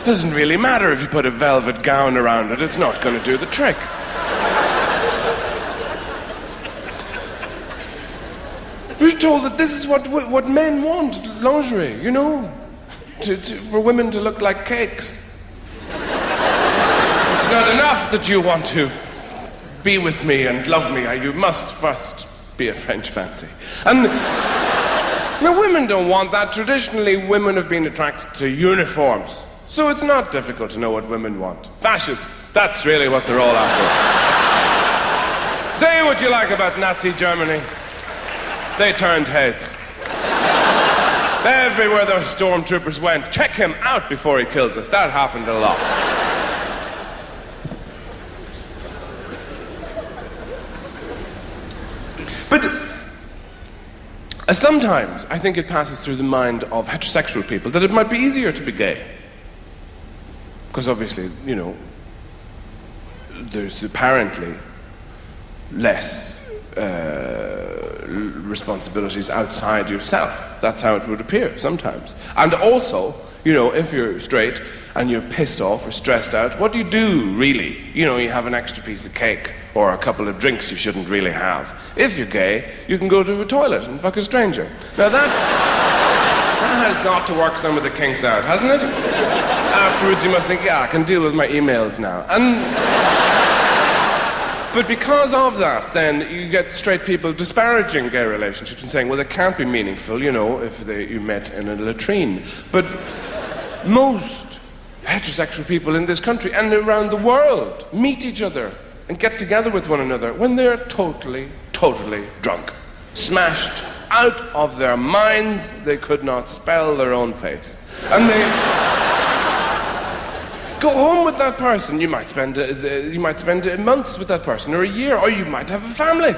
Speaker 1: it doesn't really matter if you put a velvet gown around it, it's not going to do the trick. We're told that this is what men want, lingerie, you know, for women to look like cakes. It's not enough that you want to be with me and love me, you must first be a French fancy. And now women don't want that. Traditionally, women have been attracted to uniforms. So it's not difficult to know what women want. Fascists, that's really what they're all after. Say what you like about Nazi Germany. They turned heads. Everywhere those stormtroopers went, check him out before he kills us. That happened a lot. But sometimes I think it passes through the mind of heterosexual people that it might be easier to be gay. Because obviously, you know, there's apparently less responsibilities outside yourself. That's how it would appear sometimes. And also, you know, if you're straight and you're pissed off or stressed out, what do you do, really? You know, you have an extra piece of cake or a couple of drinks you shouldn't really have. If you're gay, you can go to a toilet and fuck a stranger. Now that has got to work some of the kinks out, hasn't it? Afterwards you must think, yeah, I can deal with my emails now. But because of that, then you get straight people disparaging gay relationships and saying, well, they can't be meaningful, you know, if you met in a latrine. But most heterosexual people in this country and around the world meet each other and get together with one another when they're totally, totally drunk. Smashed out of their minds, they could not spell their own face. And they go home with that person. You might spend months with that person, or a year, or you might have a family.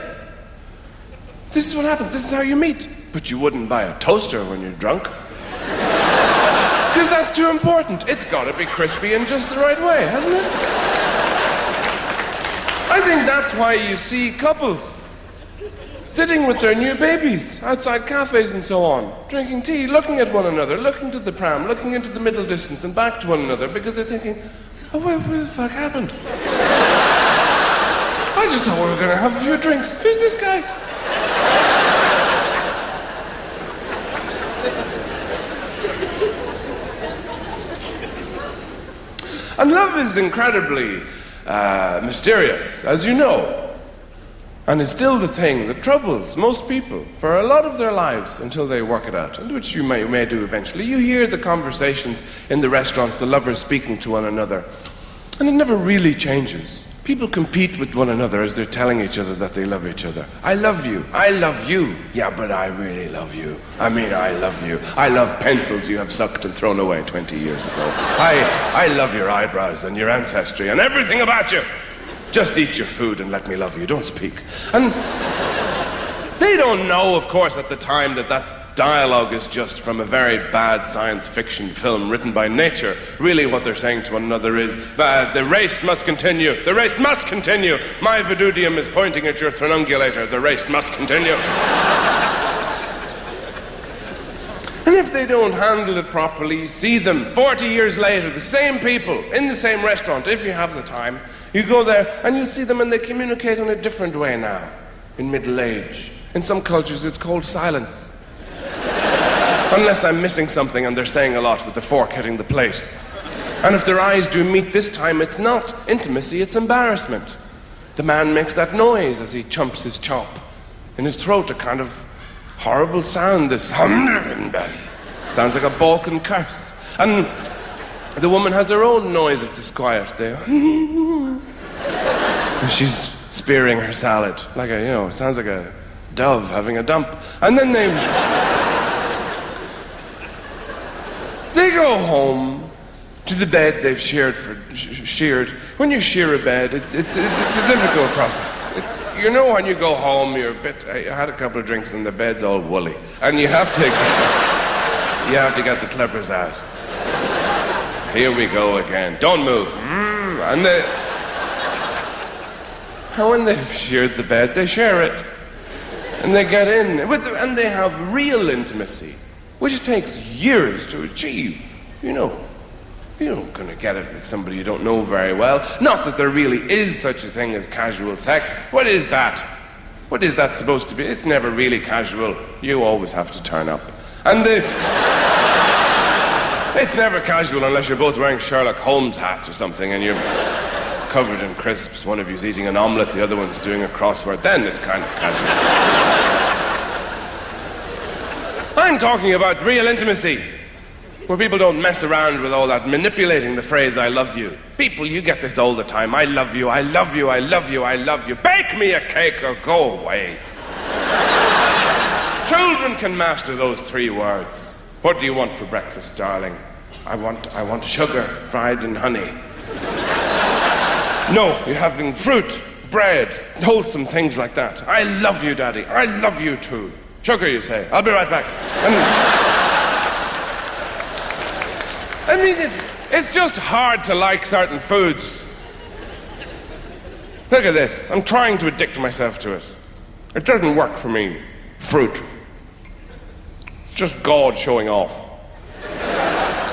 Speaker 1: This is what happens. This is how you meet. But you wouldn't buy a toaster when you're drunk. Because that's too important. It's got to be crispy in just the right way, hasn't it? I think that's why you see couples sitting with their new babies outside cafes and so on, drinking tea, looking at one another, looking to the pram, looking into the middle distance and back to one another, because they're thinking, oh, what the fuck happened? I just thought we were going to have a few drinks. Who's this guy? And love is incredibly mysterious, as you know. And it's still the thing that troubles most people for a lot of their lives until they work it out, and which you may do eventually. You hear the conversations in the restaurants, the lovers speaking to one another, and it never really changes. People compete with one another as they're telling each other that they love each other. I love you. I love you. Yeah, but I really love you. I mean, I love you. I love pencils you have sucked and thrown away 20 years ago. I love your eyebrows and your ancestry and everything about you. Just eat your food and let me love you. Don't speak. And they don't know, of course, at the time that dialogue is just from a very bad science fiction film written by nature. Really what they're saying to one another is, the race must continue. The race must continue. My vidudium is pointing at your thrunungulator. The race must continue. And if they don't handle it properly, you see them 40 years later, the same people, in the same restaurant, if you have the time. You go there and you see them and they communicate in a different way now, in middle age. In some cultures it's called silence. Unless I'm missing something and they're saying a lot with the fork hitting the plate. And if their eyes do meet this time, it's not intimacy, it's embarrassment. The man makes that noise as he chomps his chop. In his throat, a kind of horrible sound, this sounds like a Balkan curse. And the woman has her own noise of disquiet there. And she's spearing her salad, like sounds like a dove having a dump. And then they go home to the bed they've sheared. When you shear a bed, it's a difficult process. When you go home, I had a couple of drinks and the bed's all woolly. And you have to get the clippers out. Here we go again. Don't move. And when they've sheared the bed, they share it. And they get in. And they have real intimacy, which takes years to achieve. You're not going to get it with somebody you don't know very well. Not that there really is such a thing as casual sex. What is that? What is that supposed to be? It's never really casual. You always have to turn up. And it's never casual unless you're both wearing Sherlock Holmes hats or something and you're covered in crisps. One of you's eating an omelette, the other one's doing a crossword. Then it's kind of casual. I'm talking about real intimacy, where people don't mess around with all that manipulating the phrase, I love you. People, you get this all the time. I love you, I love you, I love you, I love you. Bake me a cake or go away. Children can master those 3 words. What do you want for breakfast, darling? I want sugar fried in honey. No, you're having fruit, bread, wholesome things like that. I love you, Daddy. I love you too. Sugar, you say. I'll be right back. It's just hard to like certain foods. Look at this. I'm trying to addict myself to it. It doesn't work for me. Fruit. It's just God showing off.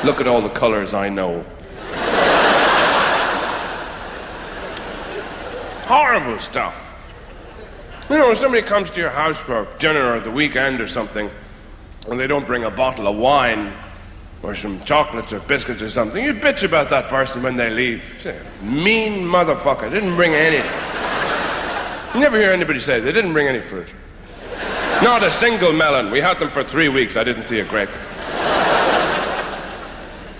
Speaker 1: Look at all the colors I know. Horrible stuff. When somebody comes to your house for dinner or the weekend or something, and they don't bring a bottle of wine or some chocolates or biscuits or something, you bitch about that person when they leave. You say, mean motherfucker, didn't bring anything. You never hear anybody say they didn't bring any fruit. Not a single melon. We had them for 3 weeks. I didn't see a grape.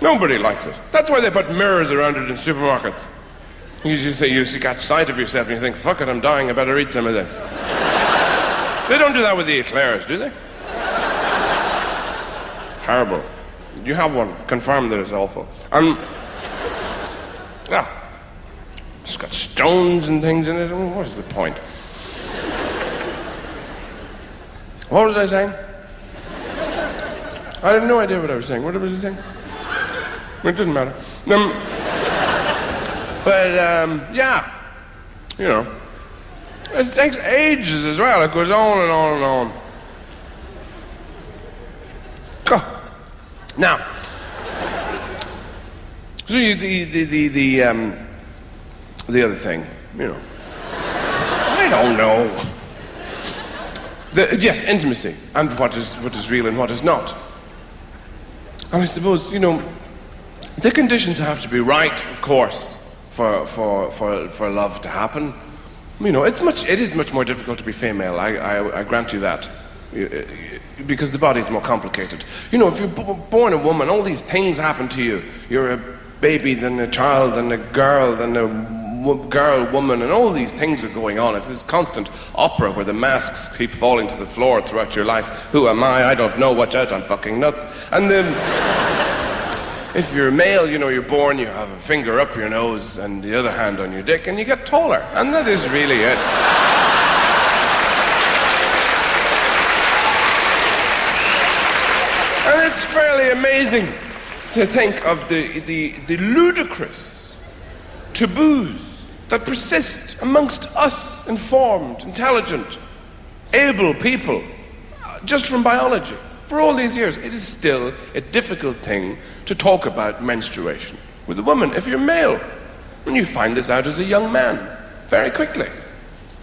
Speaker 1: Nobody likes it. That's why they put mirrors around it in supermarkets. You catch sight of yourself and you think, fuck it, I'm dying, I better eat some of this. They don't do that with the eclairs, do they? Terrible. You have one. Confirm that it's awful. It's got stones and things in it. What is the point? What was I saying? I had no idea what I was saying. What was I saying? It doesn't matter. It takes ages as well. It goes on and on and on. Now, so the other thing, I don't know. Yes, intimacy and what is real and what is not. And I suppose the conditions have to be right, of course, for love to happen. It is much more difficult to be female. I grant you that, because the body's more complicated. If you're born a woman, all these things happen to you. You're a baby, then a child, then a girl, then a girl, woman, and all these things are going on. It's this constant opera where the masks keep falling to the floor throughout your life. Who am I? I don't know. Watch out, I'm fucking nuts. And then, if you're a male, you're born, you have a finger up your nose and the other hand on your dick, and you get taller. And that is really it. it's fairly amazing to think of the ludicrous taboos that persist amongst us informed, intelligent, able people, just from biology. For all these years, it is still a difficult thing to talk about menstruation with a woman if you're male. And you find this out as a young man very quickly.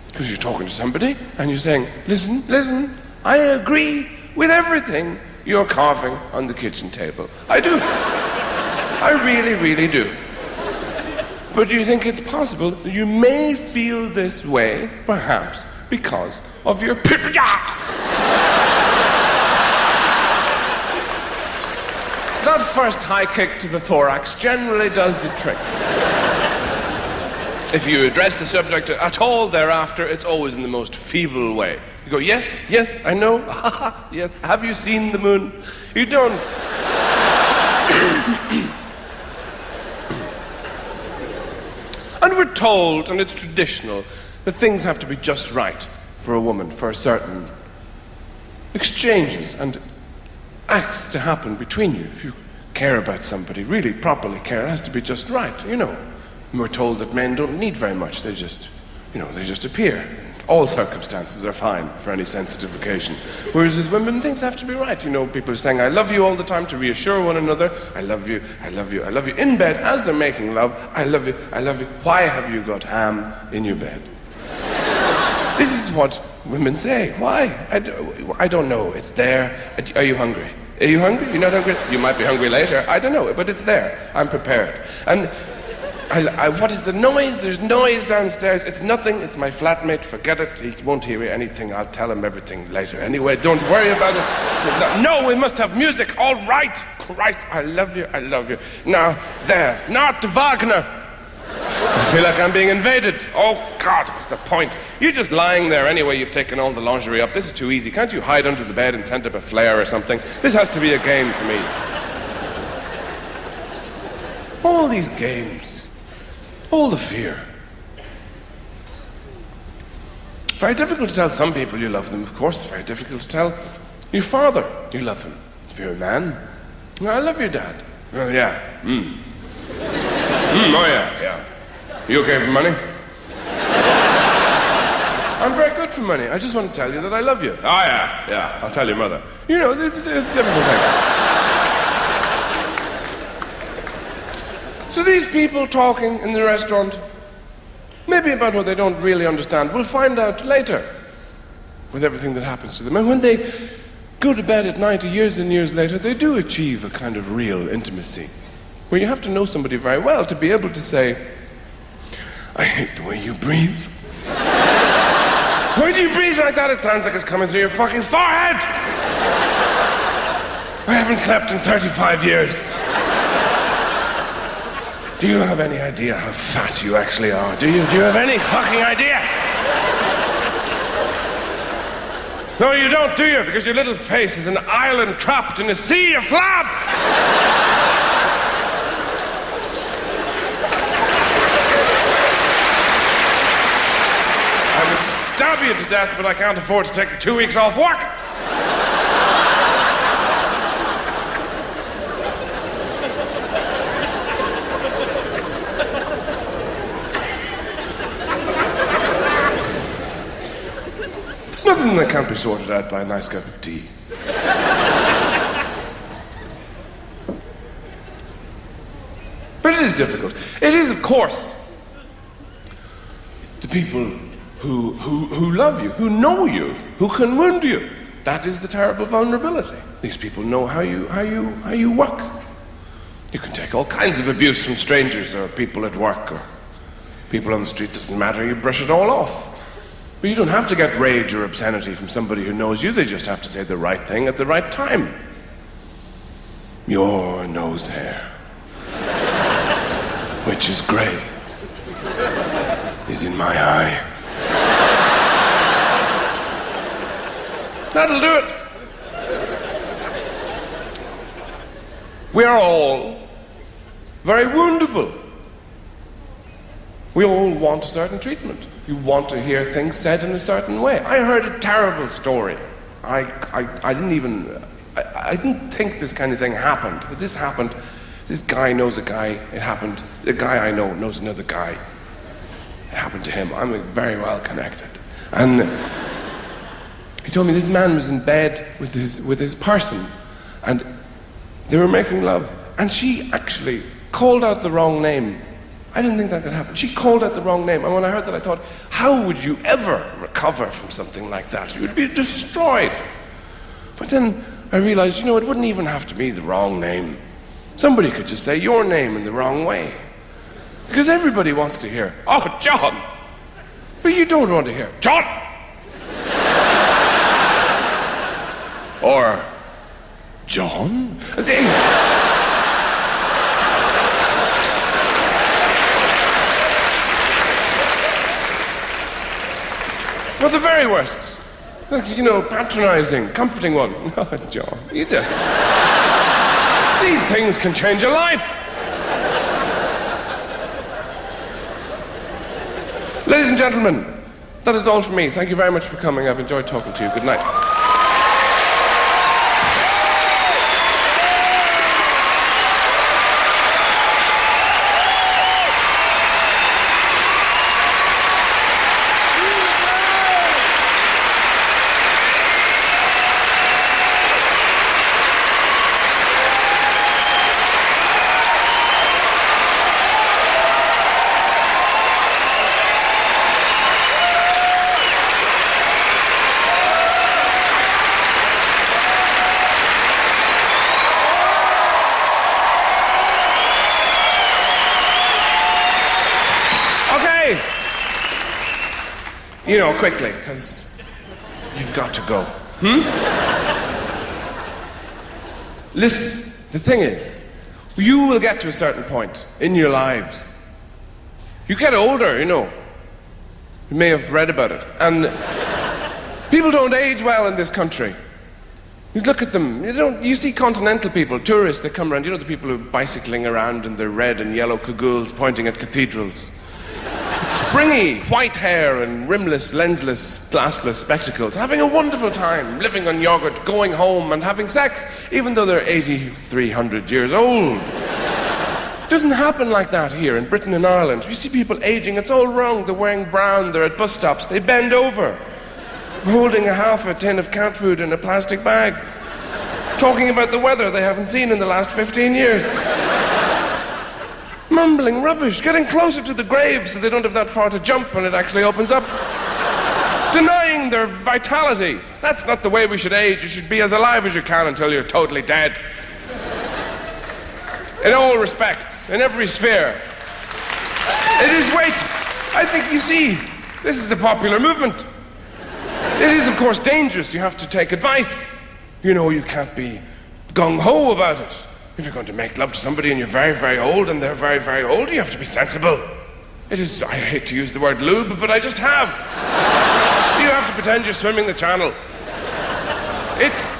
Speaker 1: Because you're talking to somebody and you're saying, listen, I agree with everything you're carving on the kitchen table. I do. I really, really do. But do you think it's possible that you may feel this way, perhaps, because of your That first high kick to the thorax generally does the trick. If you address the subject at all thereafter, it's always in the most feeble way. You go, yes, I know. Yes. Have you seen the moon? You don't. And we're told, and it's traditional, that things have to be just right for a woman, for certain exchanges and acts to happen between you. If you care about somebody, really properly care, it has to be just right, you know. And we're told that men don't need very much, they just appear. All circumstances are fine for any sensitive occasion. Whereas with women, things have to be right. You know, people are saying, I love you all the time to reassure one another. I love you, I love you, I love you. In bed, as they're making love, I love you, I love you. Why have you got ham in your bed? This is what women say. Why? I don't know. It's there. Are you hungry? Are you hungry? You're not hungry? You might be hungry later. I don't know, but it's there. I'm prepared. And what is the noise? There's noise downstairs. It's nothing. It's my flatmate. Forget it. He won't hear anything. I'll tell him everything later. Anyway, don't worry about it. No, we must have music. All right. Christ, I love you. I love you. Now, there. Not Wagner. I feel like I'm being invaded. Oh, God, what's the point? You're just lying there anyway. You've taken all the lingerie up. This is too easy. Can't you hide under the bed and send up a flare or something? This has to be a game for me. All these games. All the fear. Very difficult to tell some people you love them, of course. Very difficult to tell your father you love him. If you're a man, I love your dad. Oh, yeah. Oh, yeah. You okay for money? I'm very good for money. I just want to tell you that I love you. Oh, yeah. I'll tell your mother. You know, it's a difficult thing. So these people talking in the restaurant, maybe about what they don't really understand, we'll find out later with everything that happens to them. And when they go to bed at night, years and years later, they do achieve a kind of real intimacy, where you have to know somebody very well to be able to say, I hate the way you breathe. Why do you breathe like that? It sounds like it's coming through your fucking forehead. I haven't slept in 35 years. Do you have any idea how fat you actually are? Do you have any fucking idea? No, you don't, do you? Because your little face is an island trapped in a sea of flab. I would stab you to death, but I can't afford to take the 2 weeks off work. Nothing that can't be sorted out by a nice cup of tea. But it is difficult. It is, of course, the people who love you, who know you, who can wound you. That is the terrible vulnerability. These people know how you work. You can take all kinds of abuse from strangers or people at work or people on the street. Doesn't matter. You brush it all off. But you don't have to get rage or obscenity from somebody who knows you. They just have to say the right thing at the right time. Your nose hair, which is grey, is in my eye. That'll do it. We are all very woundable. We all want a certain treatment. You want to hear things said in a certain way. I heard a terrible story. I didn't even I didn't think this kind of thing happened, but this happened. This guy knows a guy, it happened. The guy I know knows another guy. It happened to him. I'm very well connected. And he told me this man was in bed with his person, and they were making love, and she actually called out the wrong name. I didn't think that could happen. She called out the wrong name, and when I heard that I thought, how would you ever recover from something like that? You would be destroyed. But then I realized, it wouldn't even have to be the wrong name. Somebody could just say your name in the wrong way. Because everybody wants to hear, oh, John. But you don't want to hear, John. Or, John? Well, the very worst. Like, patronizing, comforting one. Oh, John, you do. These things can change a life. Ladies and gentlemen, that is all for me. Thank you very much for coming. I've enjoyed talking to you. Good night. Quickly, because you've got to go. Listen, the thing is, you will get to a certain point in your lives. You get older, You may have read about it. And people don't age well in this country. You look at them, you see continental people, tourists that come around, the people who are bicycling around in their red and yellow cagoules pointing at cathedrals. Springy, white hair and rimless, lensless, glassless spectacles, having a wonderful time, living on yogurt, going home and having sex, even though they're 8,300 years old. It doesn't happen like that here in Britain and Ireland. You see people aging, it's all wrong. They're wearing brown, they're at bus stops, they bend over, holding half a tin of cat food in a plastic bag, talking about the weather they haven't seen in the last 15 years. Mumbling rubbish, getting closer to the grave so they don't have that far to jump when it actually opens up. Denying their vitality. That's not the way we should age. You should be as alive as you can until you're totally dead. In all respects, in every sphere. It is, I think you see, this is a popular movement. It is, of course, dangerous. You have to take advice. You can't be gung-ho about it. If you're going to make love to somebody and you're very, very old and they're very, very old, you have to be sensible. It is, I hate to use the word lube, but I just have. You have to pretend you're swimming the channel.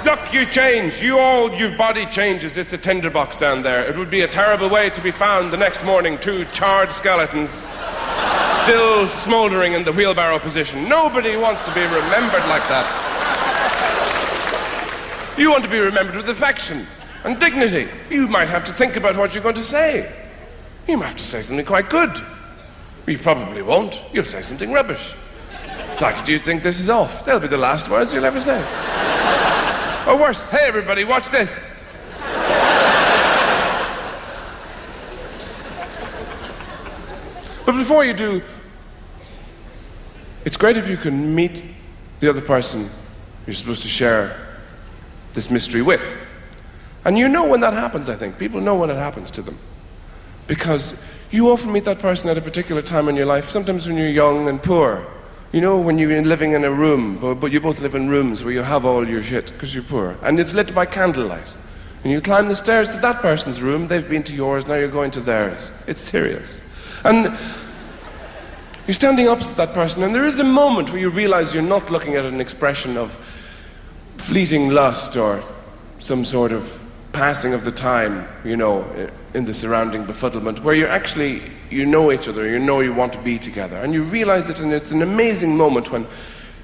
Speaker 1: Look, you change. Your body changes. It's a tinderbox down there. It would be a terrible way to be found the next morning, 2 charred skeletons, still smouldering in the wheelbarrow position. Nobody wants to be remembered like that. You want to be remembered with affection and dignity. You might have to think about what you're going to say. You might have to say something quite good. You probably won't. You'll say something rubbish. Like, do you think this is off? They'll be the last words you'll ever say. Or worse, hey everybody, watch this. But before you do, it's great if you can meet the other person you're supposed to share this mystery with. And when that happens, I think. People know when it happens to them. Because you often meet that person at a particular time in your life, sometimes when you're young and poor. When you're living in a room, but you both live in rooms where you have all your shit because you're poor. And it's lit by candlelight. And you climb the stairs to that person's room, they've been to yours, now you're going to theirs. It's serious. And you're standing opposite that person, and there is a moment where you realize you're not looking at an expression of fleeting lust or some sort of passing of the time, in the surrounding befuddlement, where you're actually, you know each other, you want to be together. And you realize it, and it's an amazing moment when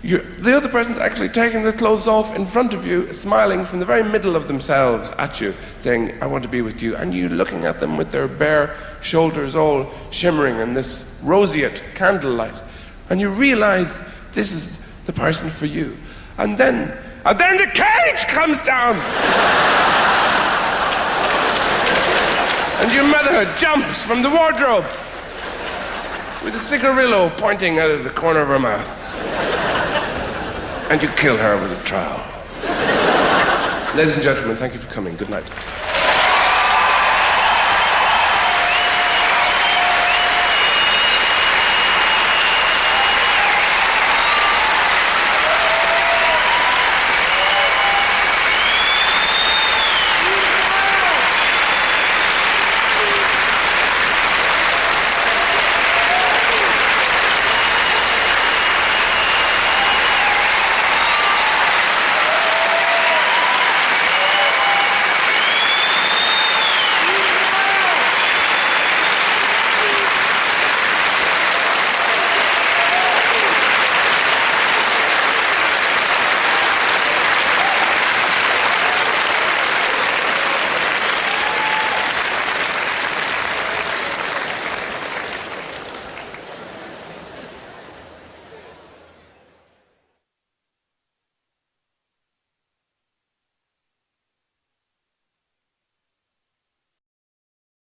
Speaker 1: The other person's actually taking their clothes off in front of you, smiling from the very middle of themselves at you, saying, I want to be with you. And you looking at them with their bare shoulders all shimmering in this roseate candlelight. And you realize this is the person for you. And then the cage comes down! And your mother jumps from the wardrobe with a cigarillo pointing out of the corner of her mouth. And you kill her with a trowel. Ladies and gentlemen, thank you for coming. Good night.